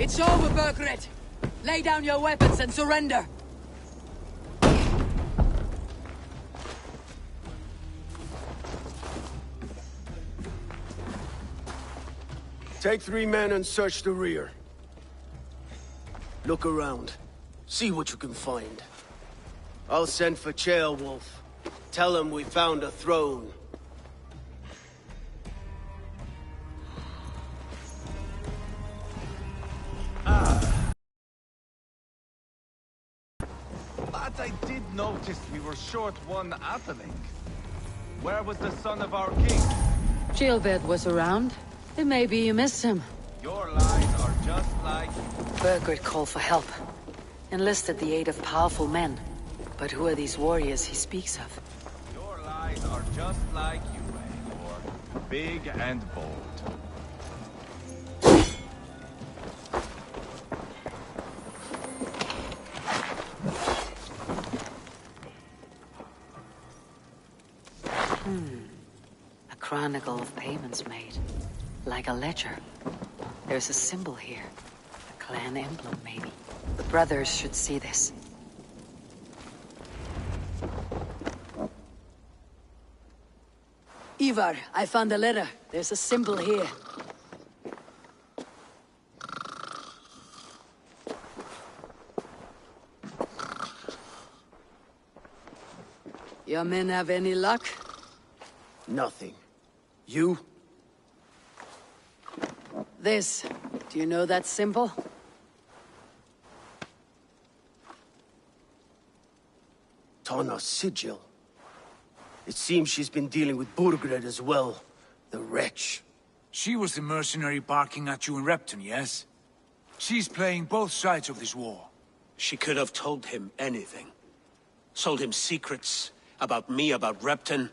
It's over, Burgred! Lay down your weapons and surrender! Take 3 men and search the rear. Look around. See what you can find. I'll send for Chaelwolf. Tell him we found a throne. But I did notice we were short one atheling. Where was the son of our king? Gilbert was around. It may be you missed him. Your lies are just like... Burgred called for help. Enlisted the aid of powerful men. But who are these warriors he speaks of? Your lies are just like you, Eivor. Big and bold. A chronicle of payments made. Like a ledger. There's a symbol here. A clan emblem, maybe. The brothers should see this. Ivar, I found a letter. There's a symbol here. Your men have any luck? Nothing. You? This. Do you know that symbol? Tana's sigil. It seems she's been dealing with Burgred as well. The wretch. She was the mercenary barking at you in Repton, yes? She's playing both sides of this war. She could have told him anything. Sold him secrets about me, about Repton.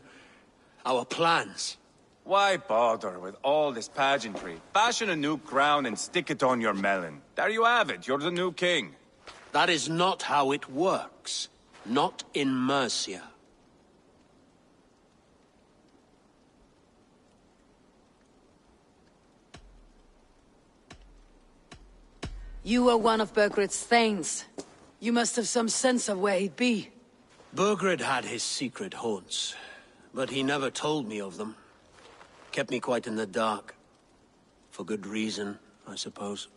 Our plans. Why bother with all this pageantry? Fashion a new crown and stick it on your melon. There you have it, you're the new king. That is not how it works. Not in Mercia. You were one of Burgred's thanes. You must have some sense of where he'd be. Burgred had his secret haunts, but he never told me of them. Kept me quite in the dark. For good reason, I suppose.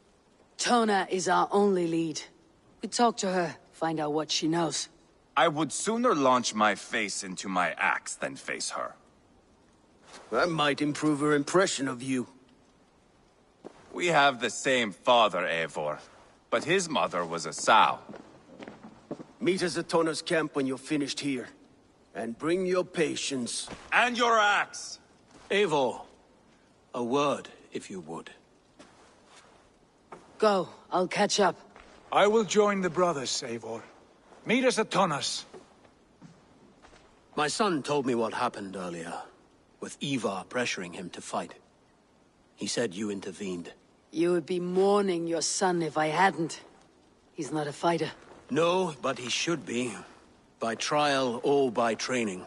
Tona is our only lead. We talk to her, find out what she knows. I would sooner launch my face into my axe than face her. That might improve her impression of you. We have the same father, Eivor, but his mother was a sow. Meet us at Tona's camp when you're finished here. And bring your patience. And your axe! Eivor, a word, if you would. Go, I'll catch up. I will join the brothers, Eivor. Meet us at Tona's. My son told me what happened earlier, with Ivar pressuring him to fight. He said you intervened. You would be mourning your son if I hadn't. He's not a fighter. No, but he should be. By trial or by training.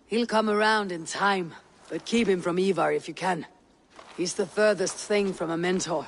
He'll come around in time, but keep him from Ivar if you can. He's the furthest thing from a mentor.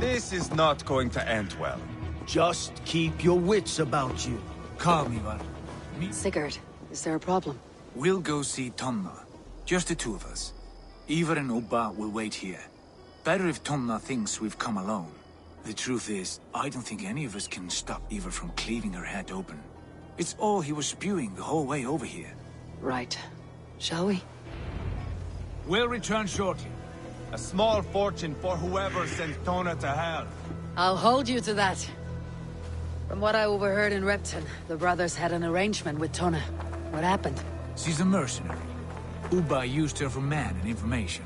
This is not going to end well. Just keep your wits about you. Calm, Ivar. Sigurd, is there a problem? We'll go see Tonna. Just the two of us. Ivar and Ubba will wait here. Better if Tonna thinks we've come alone. The truth is, I don't think any of us can stop Ivar from cleaving her head open. It's all he was spewing the whole way over here. Right. Shall we? We'll return shortly. A small fortune for whoever sends Tonna to hell. I'll hold you to that. From what I overheard in Repton, the brothers had an arrangement with Tonna. What happened? She's a mercenary. Ubba used her for man and information.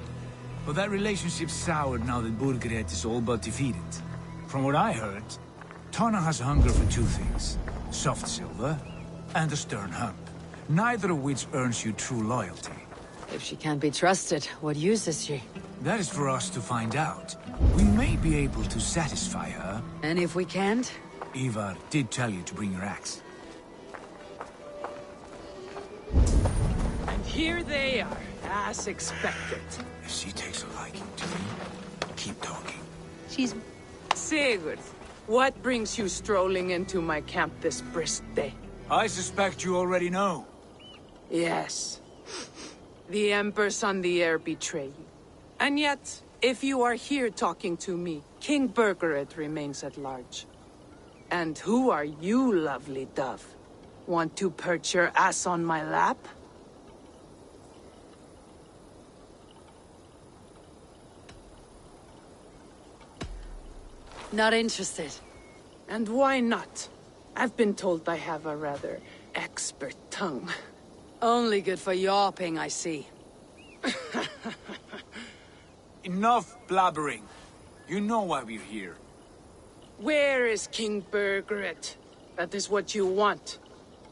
But that relationship soured now that Burgred is all but defeated. From what I heard, Tonna has hunger for two things. Soft silver and a stern hump. Neither of which earns you true loyalty. If she can't be trusted, what use is she? That is for us to find out. We may be able to satisfy her. And if we can't? Ivar did tell you to bring your axe. And here they are, as expected. If she takes a liking to me, keep talking. She's... Sigurd, what brings you strolling into my camp this brisk day? I suspect you already know. Yes. The Emperor's on the air betray you. And yet, if you are here talking to me, King Burgred remains at large. And who are you, lovely dove? Want to perch your ass on my lap? Not interested. And why not? I've been told I have a rather expert tongue. Only good for yawping, I see. Enough blabbering. You know why we're here. Where is King Burgred? That is what you want.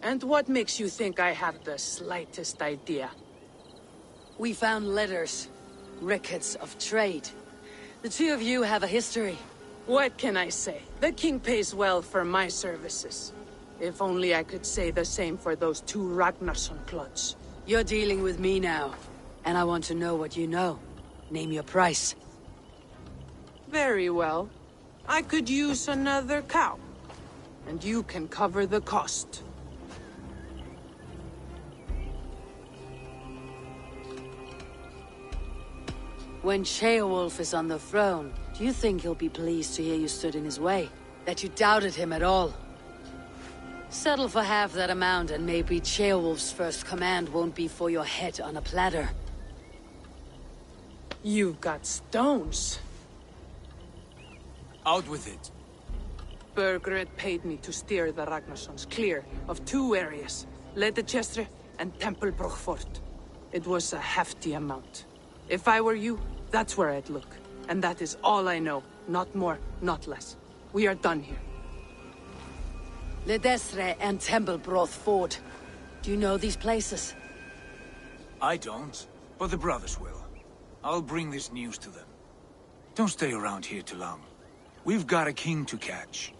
And what makes you think I have the slightest idea? We found letters. Records of trade. The two of you have a history. What can I say? The king pays well for my services. If only I could say the same for those two Ragnarsson clods. You're dealing with me now. And I want to know what you know. Name your price. Very well. I could use another cow. And you can cover the cost. When Ceolwulf is on the throne, do you think he'll be pleased to hear you stood in his way? That you doubted him at all? Settle for half that amount and maybe Ceolwulf's first command won't be for your head on a platter. You've got stones. Out with it. Burgred paid me to steer the Ragnarssons clear of two areas, Ledechestre and Temple Brochfort. It was a hefty amount. If I were you, that's where I'd look. And that is all I know. Not more, not less. We are done here. Ledestre and Temple Brochfort. Do you know these places? I don't, but the brothers will. I'll bring this news to them. Don't stay around here too long. We've got a king to catch.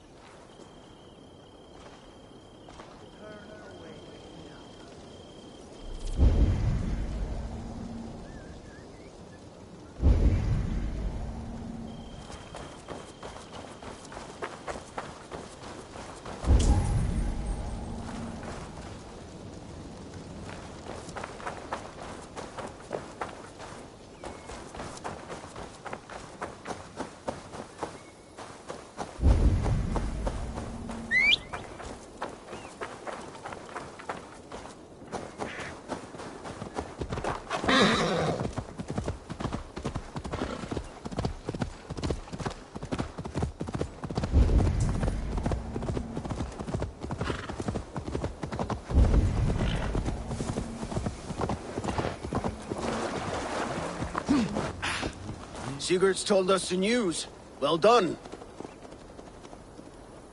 Sigurd's told us the news. Well done.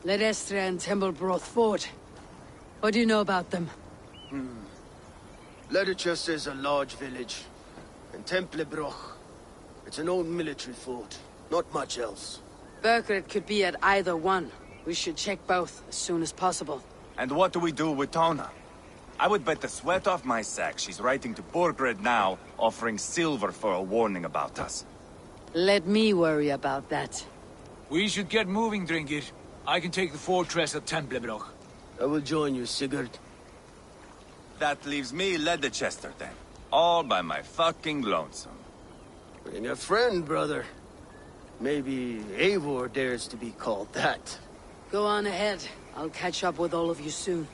Ledestre and Temple Brochfort. What do you know about them? Ledechestre is a large village. And Temple Broch. It's an old military fort. Not much else. Burgred could be at either one. We should check both as soon as possible. And what do we do with Tonna? I would bet the sweat off my sack she's writing to Burgred now, offering silver for a warning about us. Let me worry about that. We should get moving, Drinkir. I can take the fortress of Templebroch. I will join you, Sigurd. That leaves me Leicester then. All by my fucking lonesome. Bring a friend, brother. Maybe Eivor dares to be called that. Go on ahead. I'll catch up with all of you soon.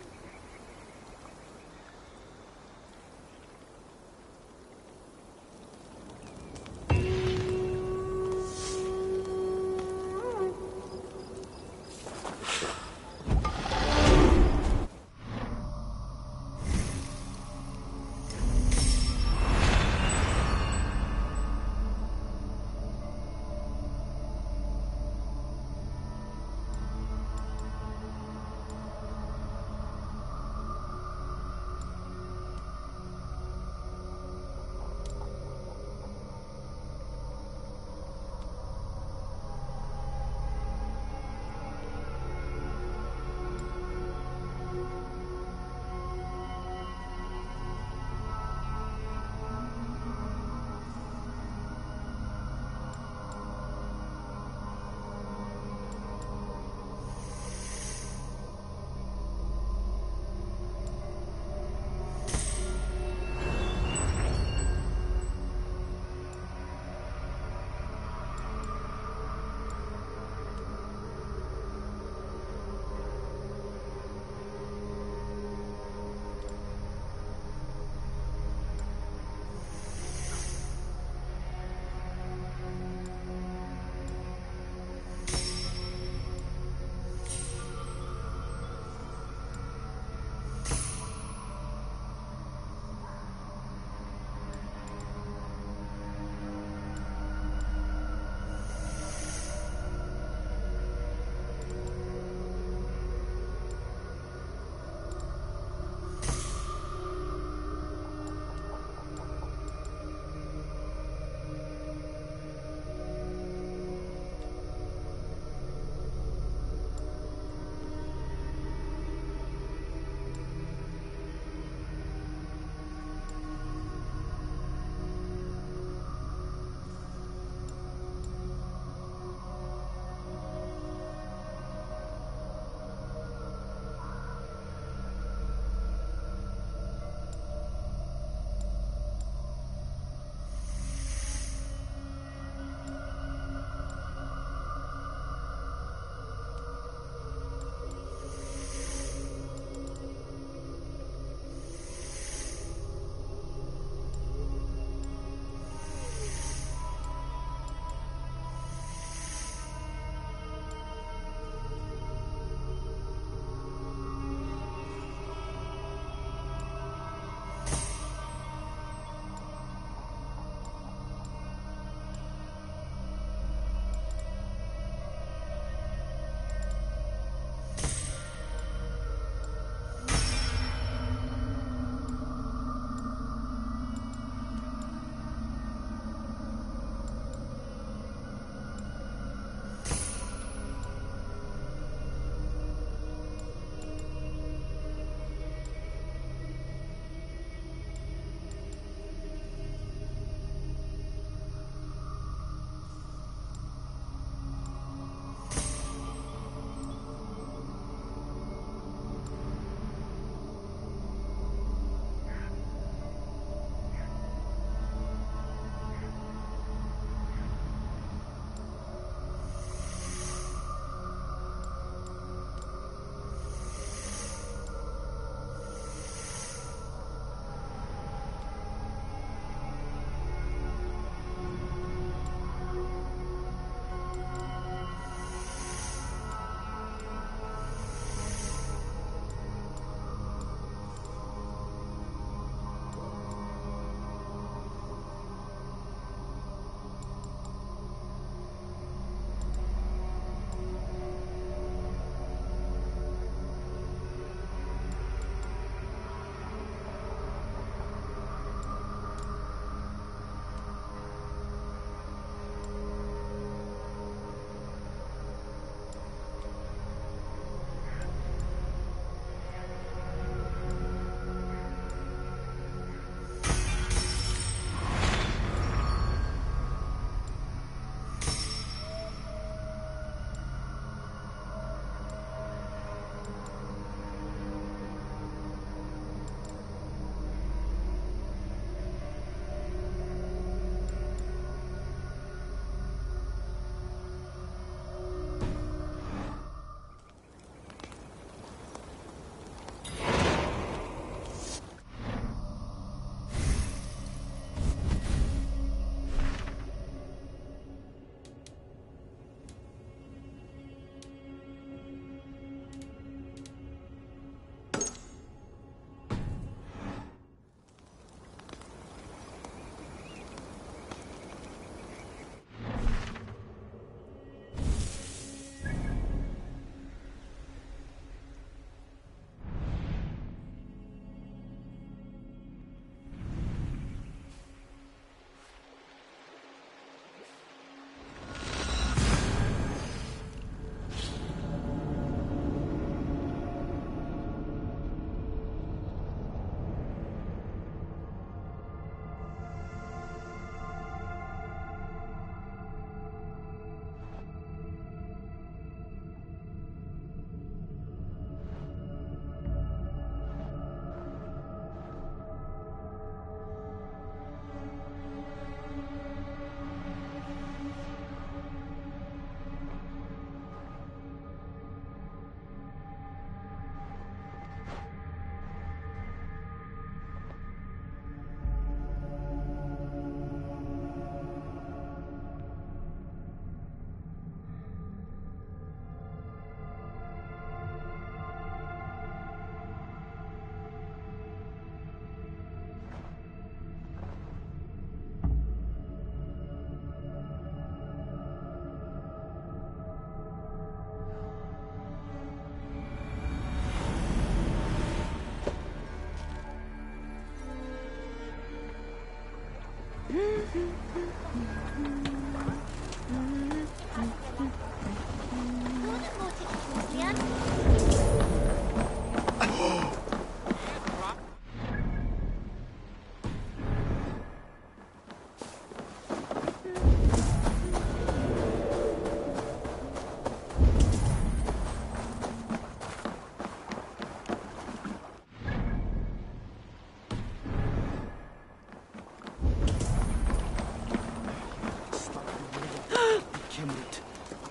kemrit.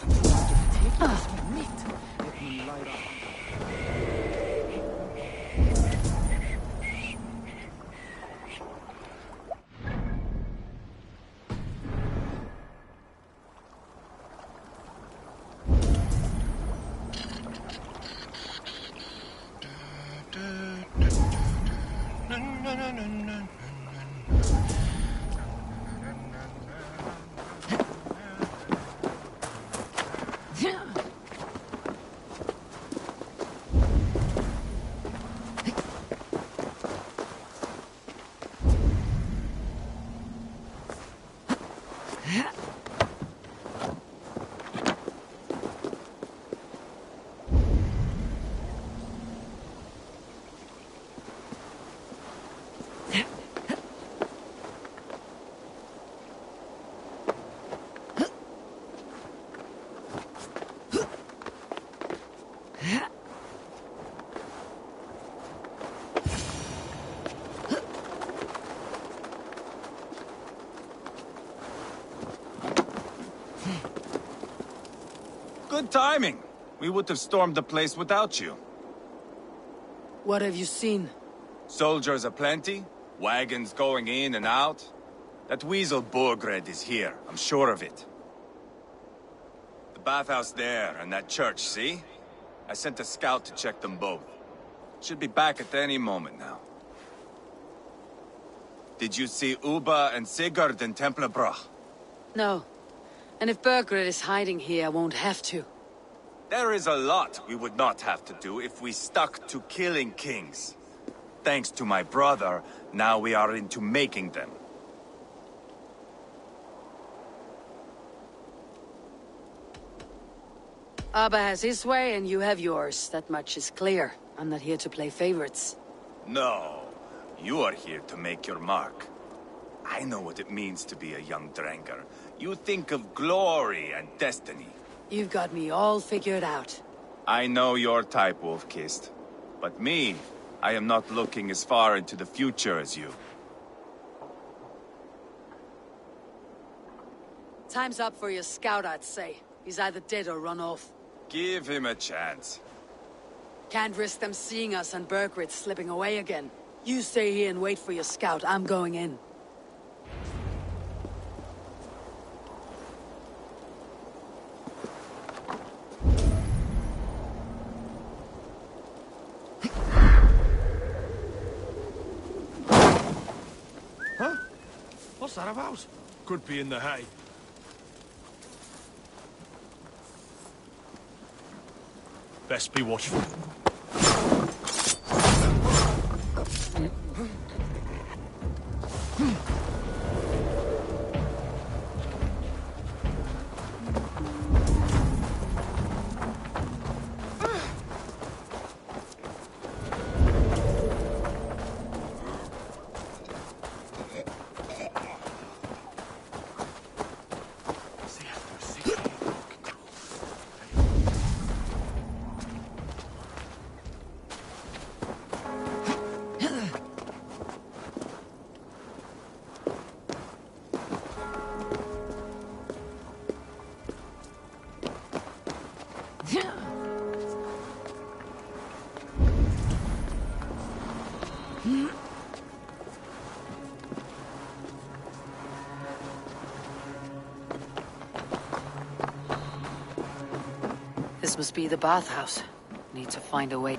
Den tror att det tecknas som mitt. Ett min lejra. Good timing. We would have stormed the place without you. What have you seen? Soldiers aplenty, wagons going in and out. That weasel Borgred is here, I'm sure of it. The bathhouse there and that church, see? I sent a scout to check them both. Should be back at any moment now. Did you see Uba and Sigurd in Templebroch? No. And if Burgred is hiding here, I won't have to. There is a lot we would not have to do if we stuck to killing kings. Thanks to my brother, now we are into making them. Abba has his way and you have yours. That much is clear. I'm not here to play favorites. No, you are here to make your mark. I know what it means to be a young Dranger. You think of glory and destiny. You've got me all figured out. I know your type, Wolf-Kissed. But me, I am not looking as far into the future as you. Time's up for your scout, I'd say. He's either dead or run off. Give him a chance. Can't risk them seeing us and Burgred slipping away again. You stay here and wait for your scout. I'm going in. Huh? What's that about? Could be in the hay. Best be watchful. This must be the bathhouse. Need to find a way.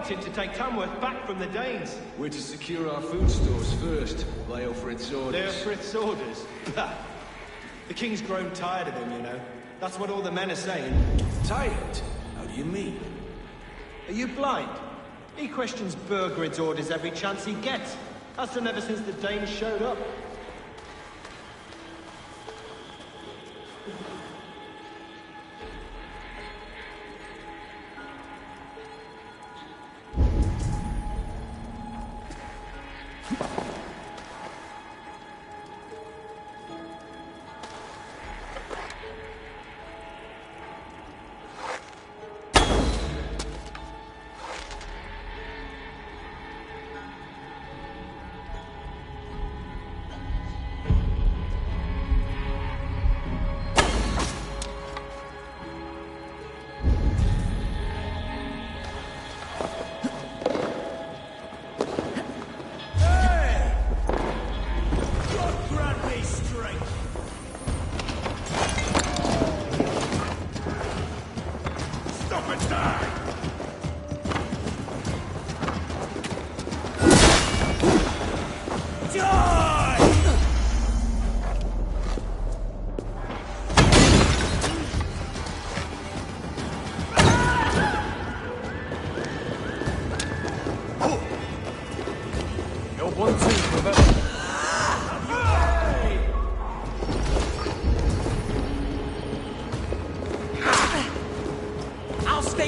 To take Tamworth back from the Danes. We're to secure our food stores first, Leofrid's orders. Leofrid's orders? The king's grown tired of him, you know. That's what all the men are saying. Tired? How do you mean? Are you blind? He questions Burgred's orders every chance he gets. Has done ever since the Danes showed up.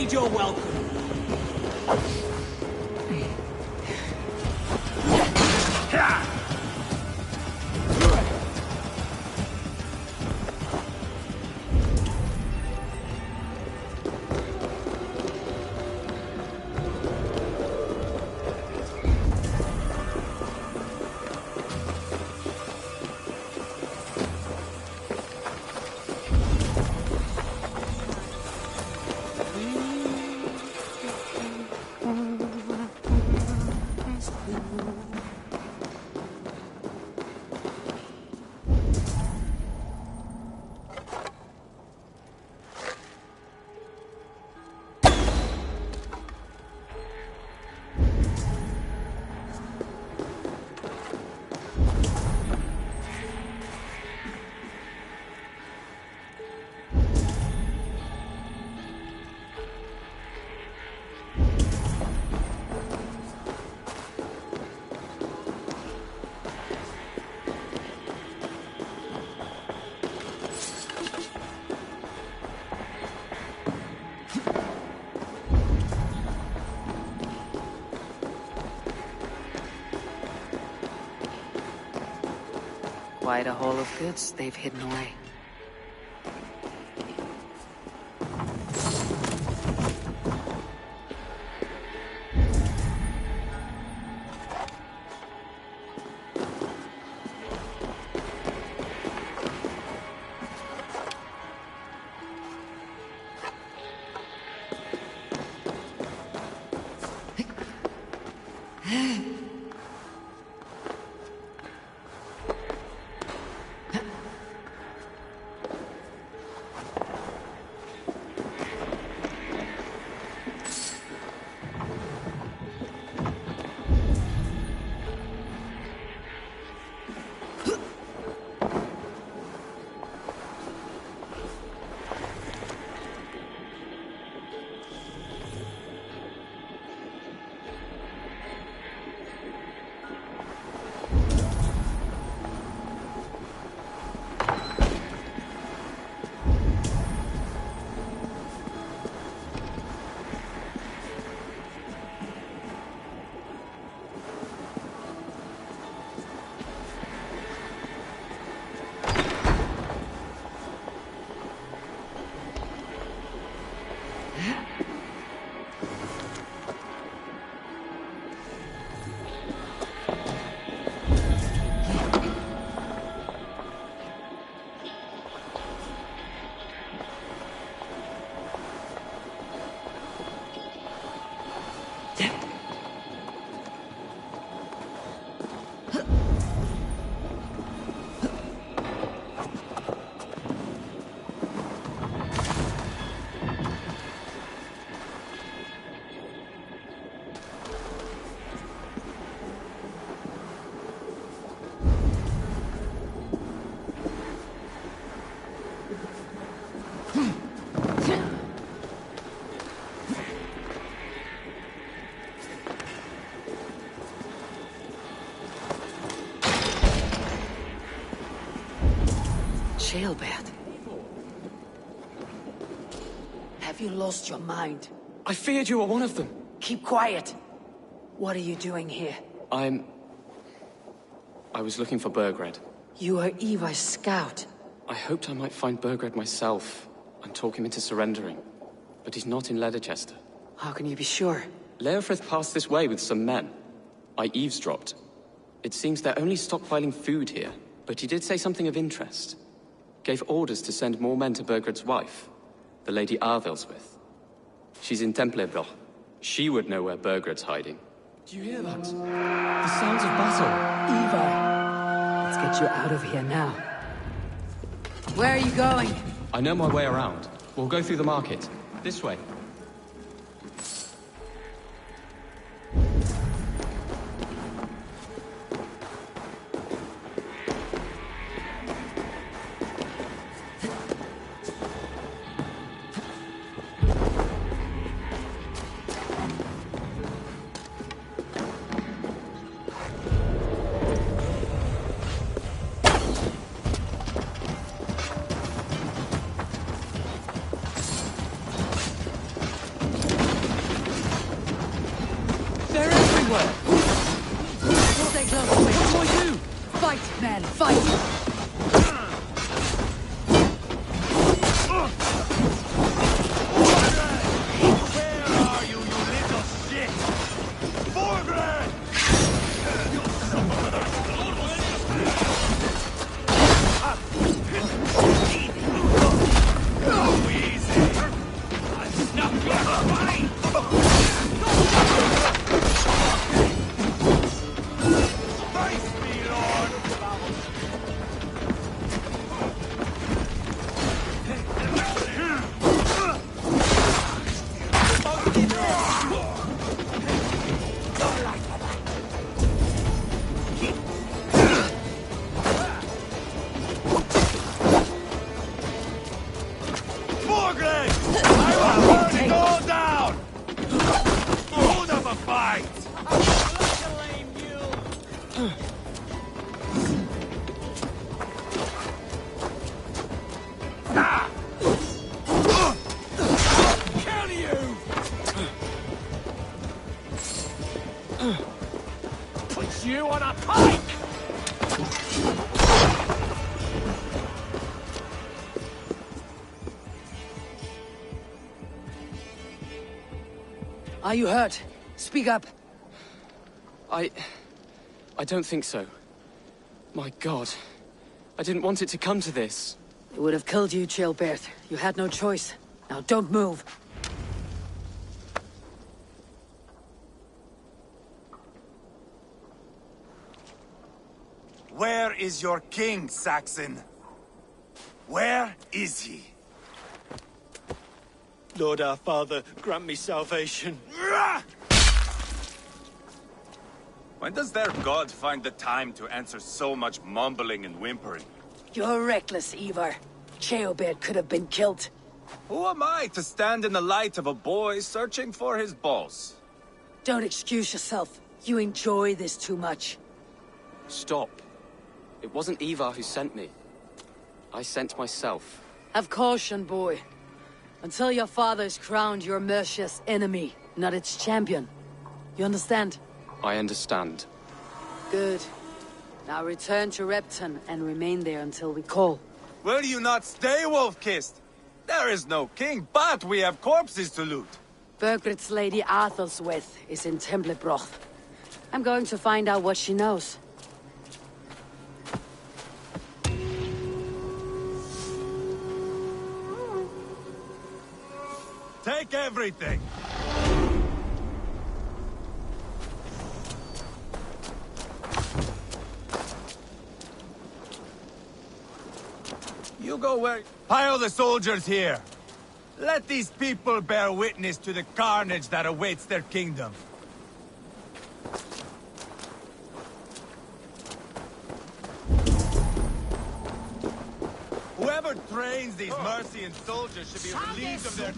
made your welcome. Quite a haul of goods they've hidden away. Jailbird. Have you lost your mind? I feared you were one of them. Keep quiet. What are you doing here? I was looking for Burgred. You are Eva's scout. I hoped I might find Burgred myself and talk him into surrendering. But he's not in Leicester. How can you be sure? Leofrith passed this way with some men. I eavesdropped. It seems they're only stockpiling food here, but he did say something of interest. Gave orders to send more men to Burgred's wife, the Lady Arvelswith. She's in Templebroch. She would know where Burgred's hiding. Do you hear that? The sounds of battle. Eva! Let's get you out of here now. Where are you going? I know my way around. We'll go through the market. This way. Are you hurt? Speak up. I don't think so. My God. I didn't want it to come to this. It would have killed you, Chilbert. You had no choice. Now don't move. Where is your king, Saxon? Where is he? Lord our Father, grant me salvation. When does their god find the time to answer so much mumbling and whimpering? You're reckless, Ivar. Chilbert could have been killed. Who am I to stand in the light of a boy searching for his balls? Don't excuse yourself. You enjoy this too much. Stop. It wasn't Ivar who sent me. I sent myself. Have caution, boy. Until your father is crowned your Mercia's enemy, not its champion. You understand? I understand. Good. Now return to Repton and remain there until we call. Will you not stay, Wolf-Kissed? There is no king, but we have corpses to loot. Bergred's lady Athelsweth is in Templebroch. I'm going to find out what she knows. Take everything! You go where... Pile the soldiers here! Let these people bear witness to the carnage that awaits their kingdom. Whoever trains these Mercian soldiers should be relieved of their...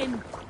knocking.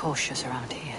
Cautious around here.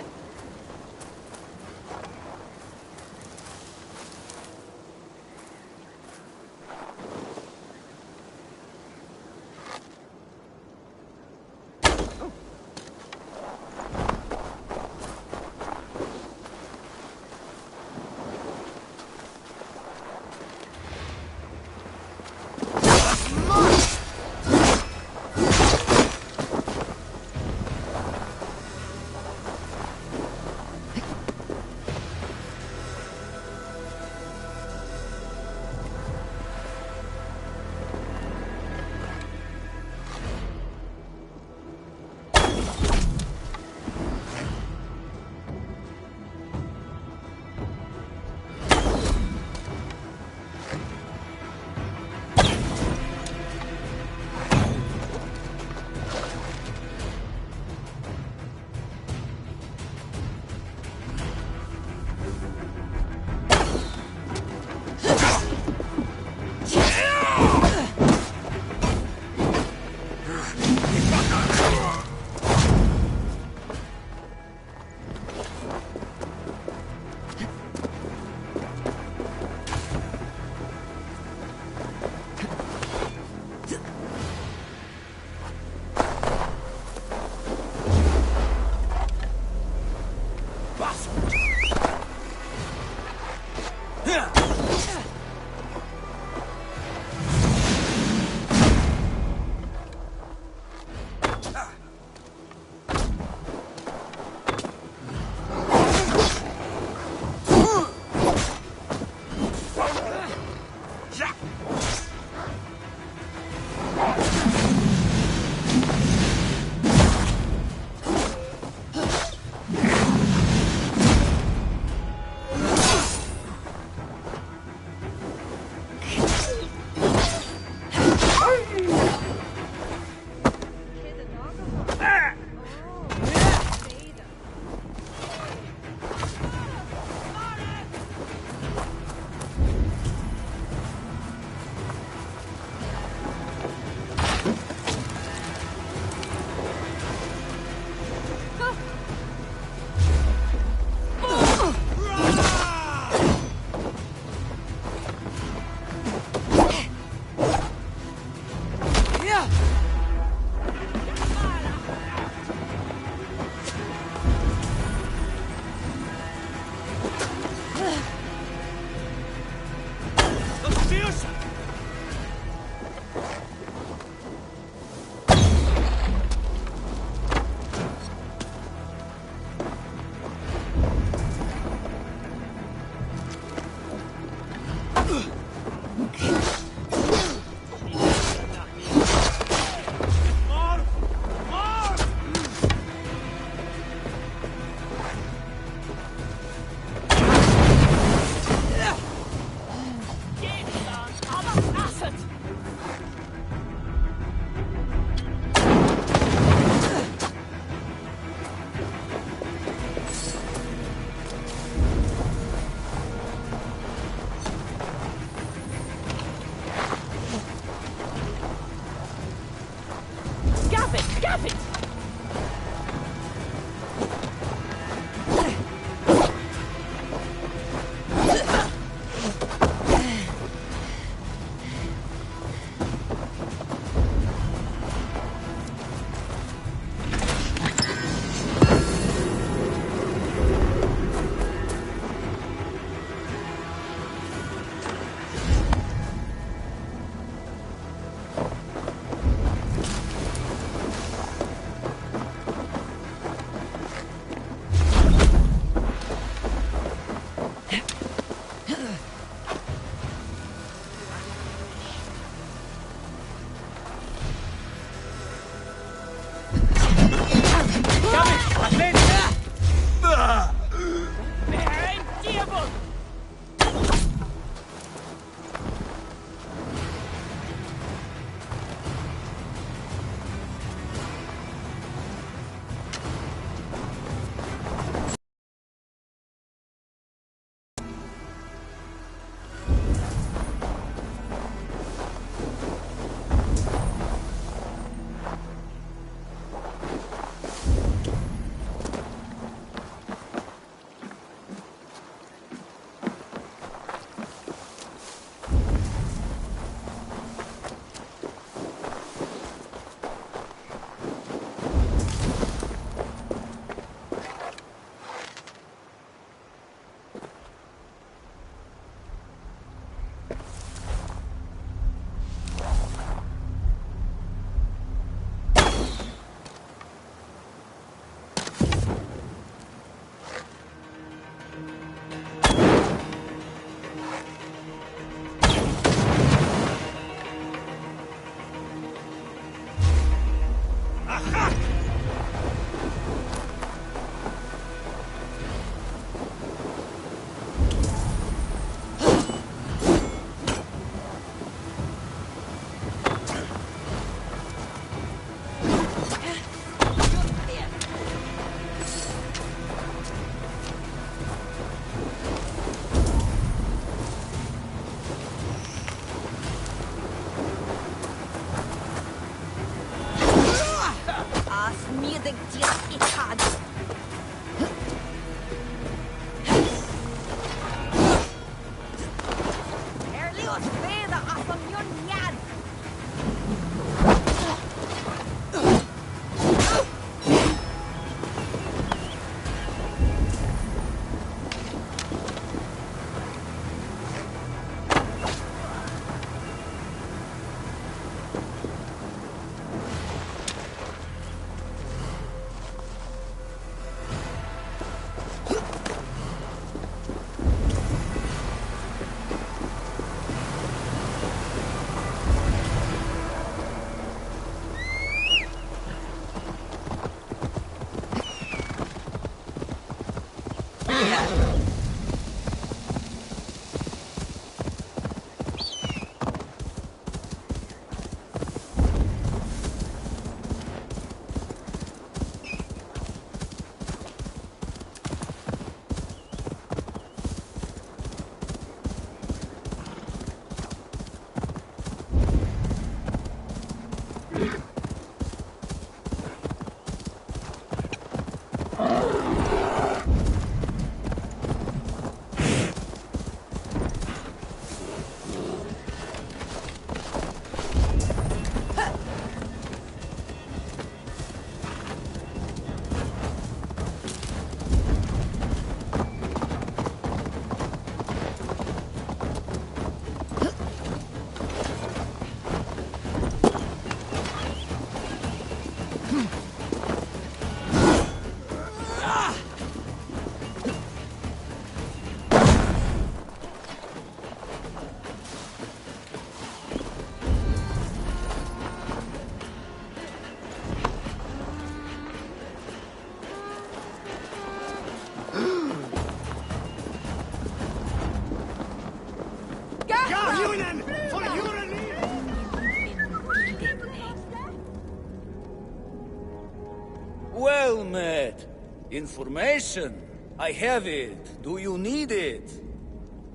Well met. Information. I have it. Do you need it?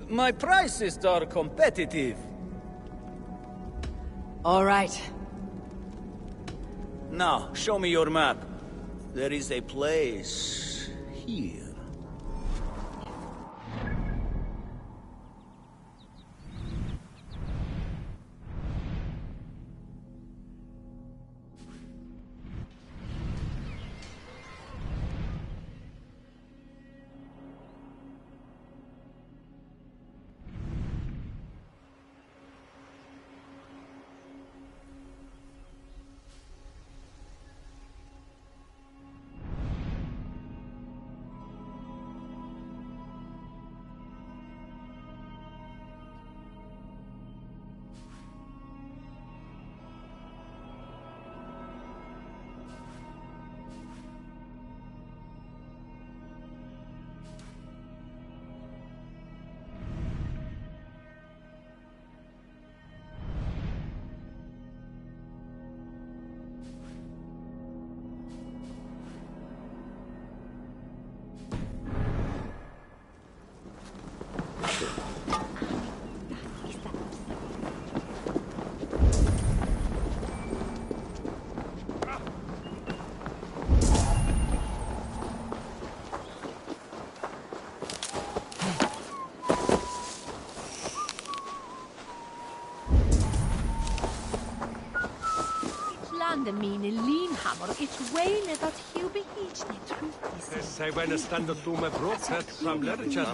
My prices are competitive. All right. Now, show me your map. There is a place here. Mine linhammer, it's way that he'll be each the truth. Say when a stand up to my brodcast from literature.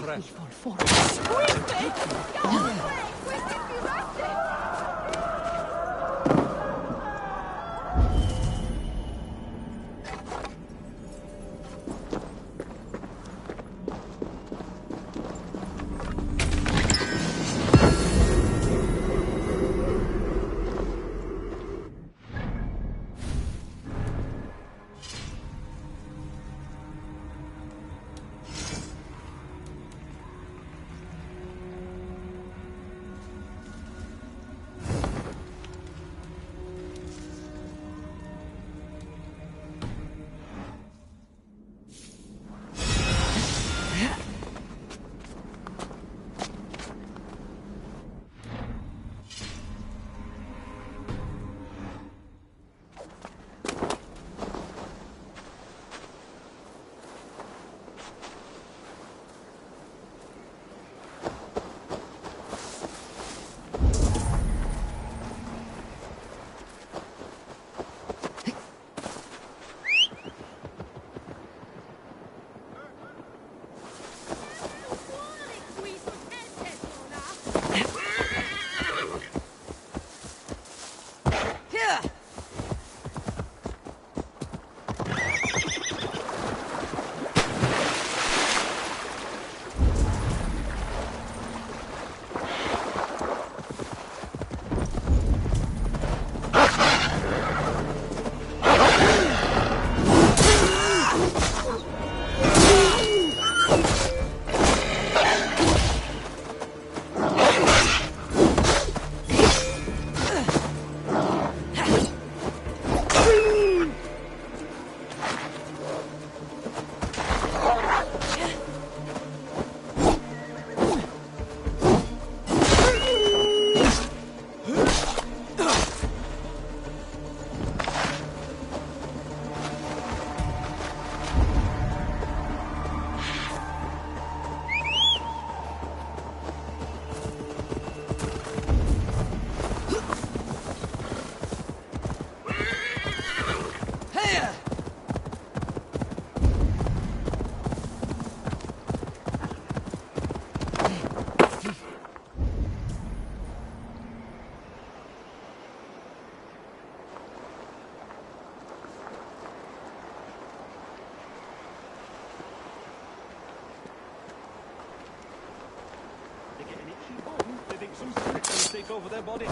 take over their bodies.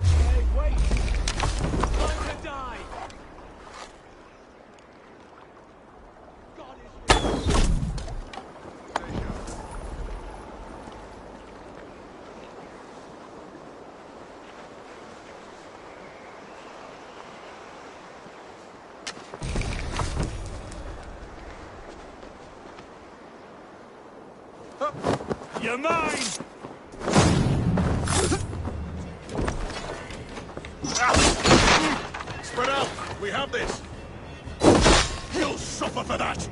Hey, wait! Time to die! You're mine! Spread out! We have this! You'll suffer for that!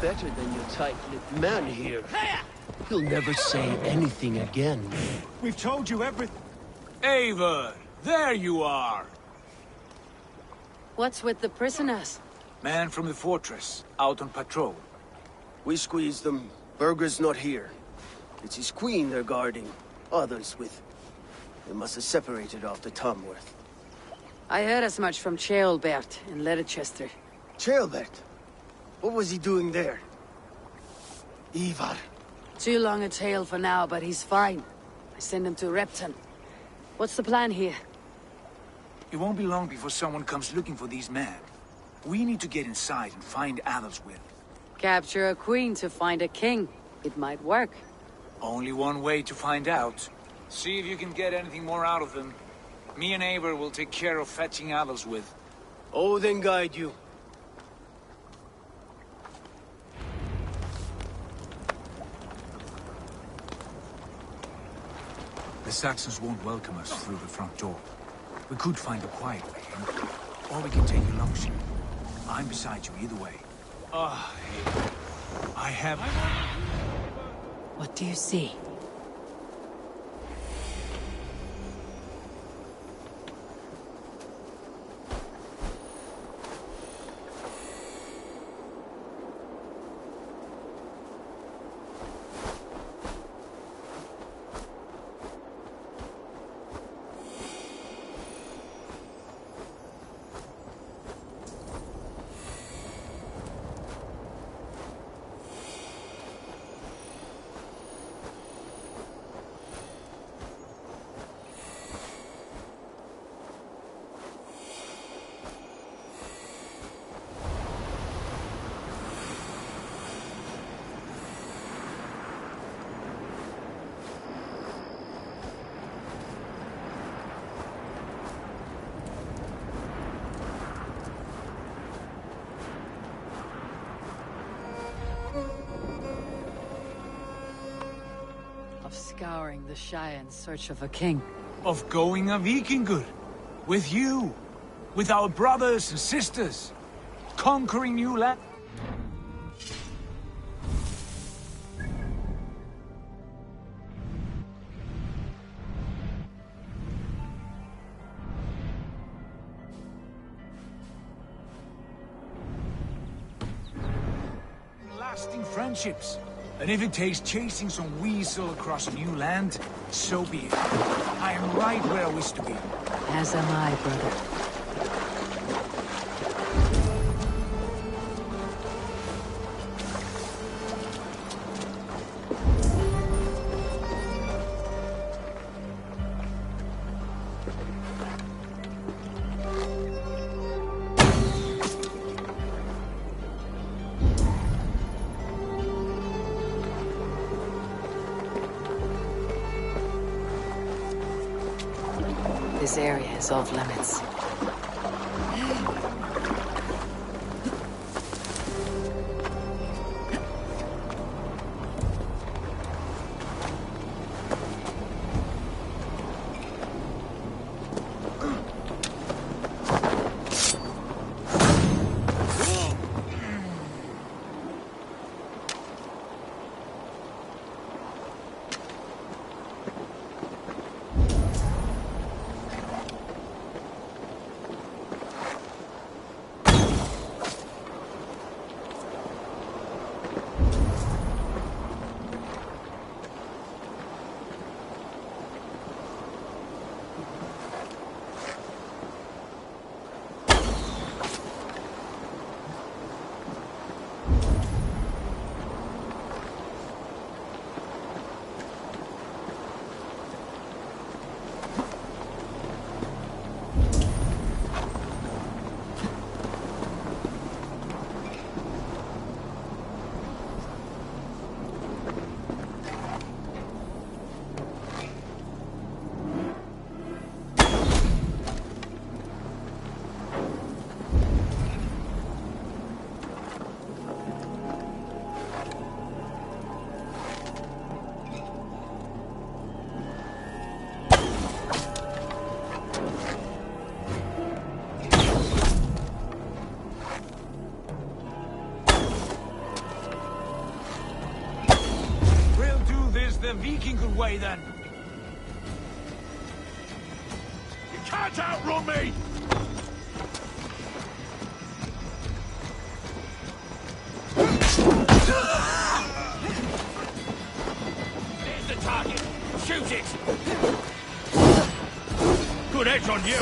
Better than your tight-lipped man here. He'll never say anything again. We've told you everything. Eivor, there you are. What's with the prisoners? Man from the fortress, out on patrol. We squeezed them. Berger's not here. It's his queen they're guarding. Others with... They must have separated after Tamworth. I heard as much from Ceolbert in Leicester. Ceolbert? What was he doing there? Ivar. Too long a tale for now, but he's fine. I send him to Repton. What's the plan here? It won't be long before someone comes looking for these men. We need to get inside and find Adelswith. Capture a queen to find a king. It might work. Only one way to find out. See if you can get anything more out of them. Me and Eivor will take care of fetching Adelswith. Odin guide you. The Saxons won't welcome us through the front door. We could find a quiet way in, or we can take a long shot. I'm beside you either way. I have... What do you see? Scouring the Shire in search of a king. Of going a Vikingur. With you. With our brothers and sisters. Conquering new land. lasting friendships. And if it takes chasing some weasel across a new land, so be it. I am right where I wish to be. As am I, brother. This area is off limits. The Viking way then. You can't outrun me! There's the target. Shoot it! Good edge on you!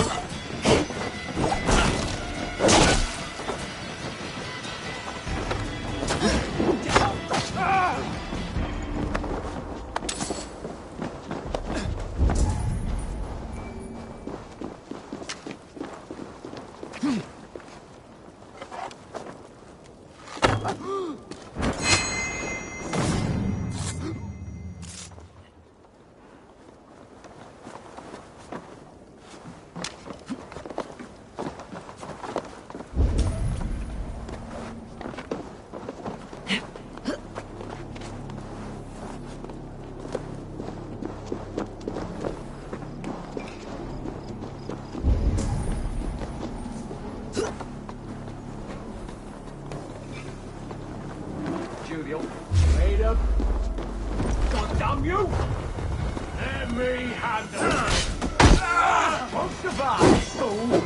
Wait up. God damn you! Let me handle it. Won't survive, fool.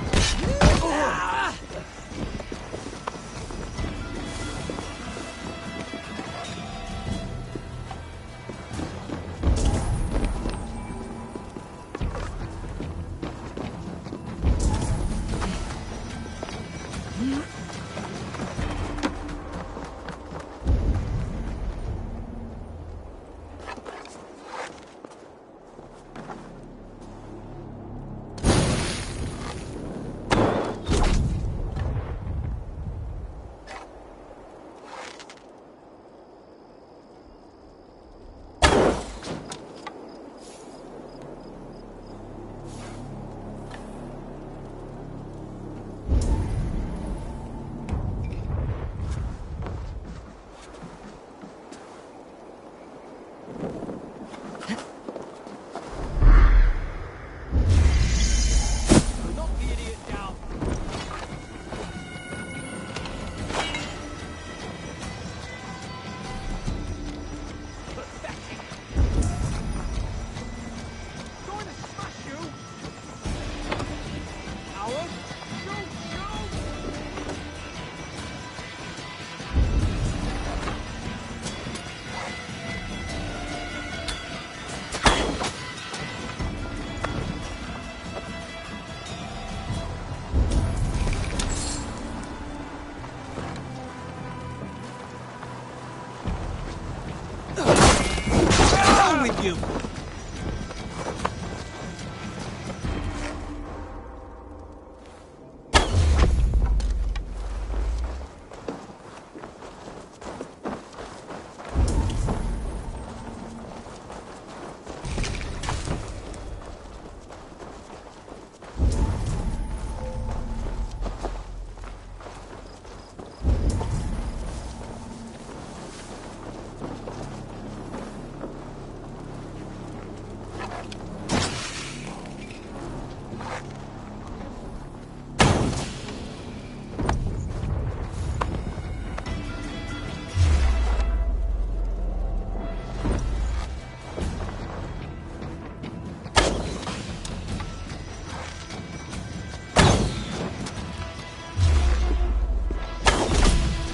you.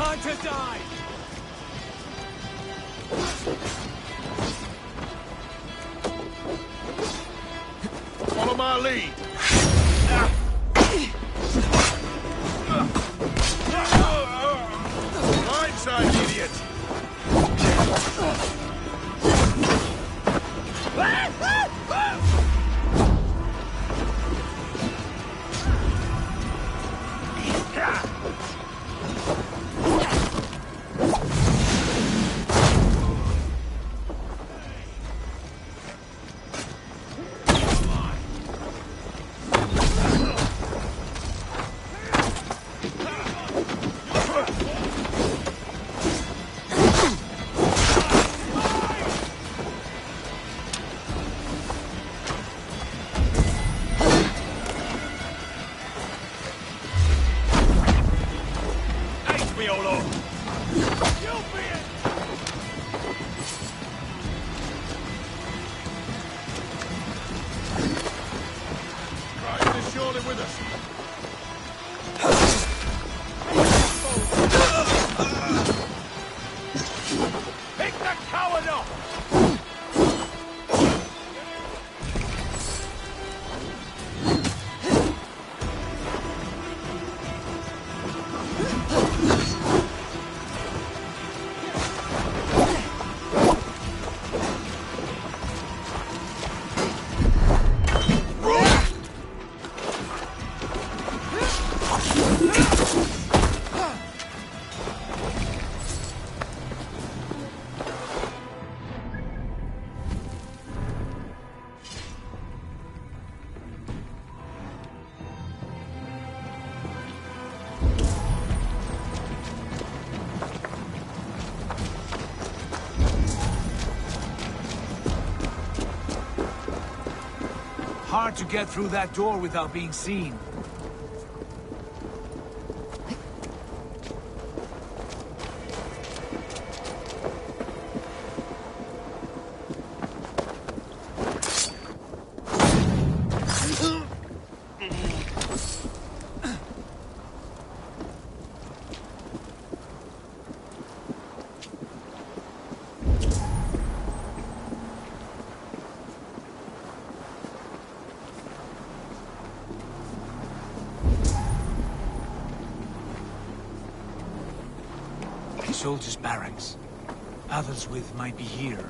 Time to die! Follow my lead. Blindside, idiot! Hard to get through that door without being seen. Soldiers' barracks. Others with might be here.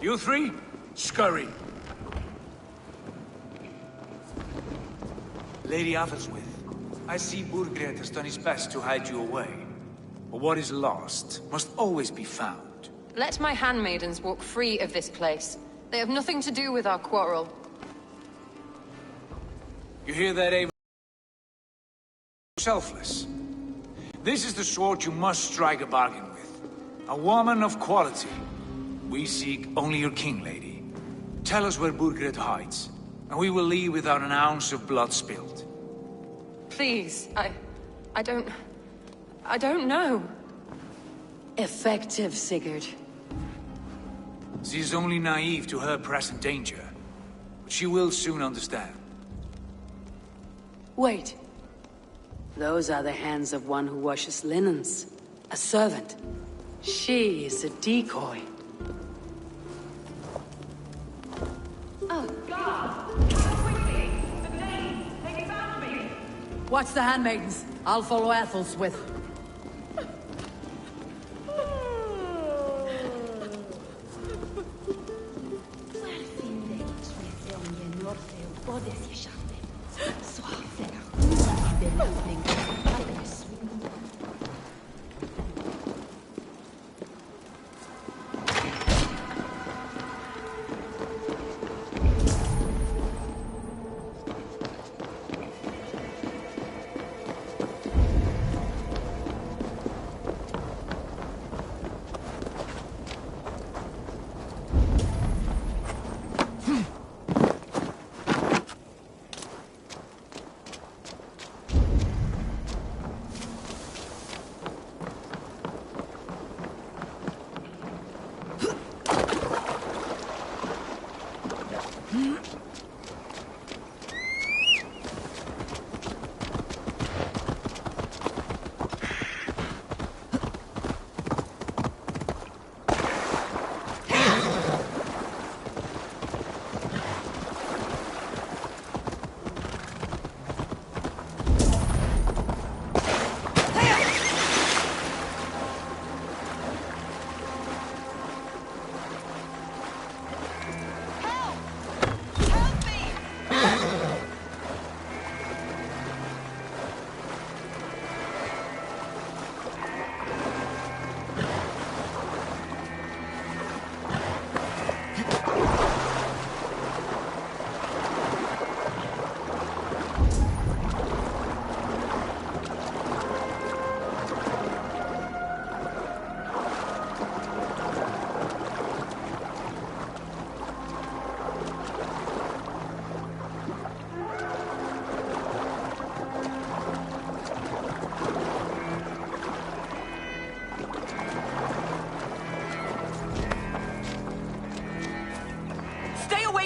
You three, scurry. Lady Athelstwith, I see Burgred has done his best to hide you away. But what is lost must always be found. Let my handmaidens walk free of this place. They have nothing to do with our quarrel. You hear that, Ava? Selfless. This is the sort you must strike a bargain with. A woman of quality. We seek only your king, lady. Tell us where Burgred hides, and we will leave without an ounce of blood spilled. Please, I don't know. Effective, Sigurd. She is only naive to her present danger, but she will soon understand. Wait. Those are the hands of one who washes linens. A servant. She is a decoy. Oh, God! Quickly! The Danes! They found me! Watch the handmaidens. I'll follow Athelswith.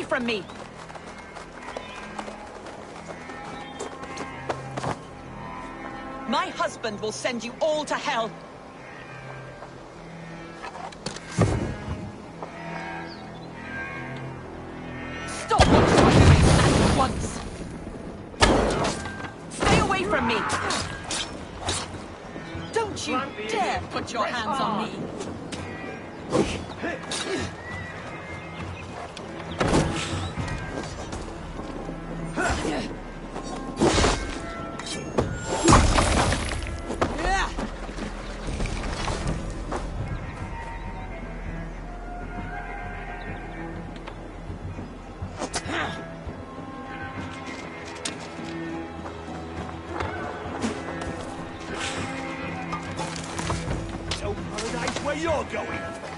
From me. My husband will send you all to hell. Stop at once. Stay away from me. Don't you dare put your hands on me. Where you're going?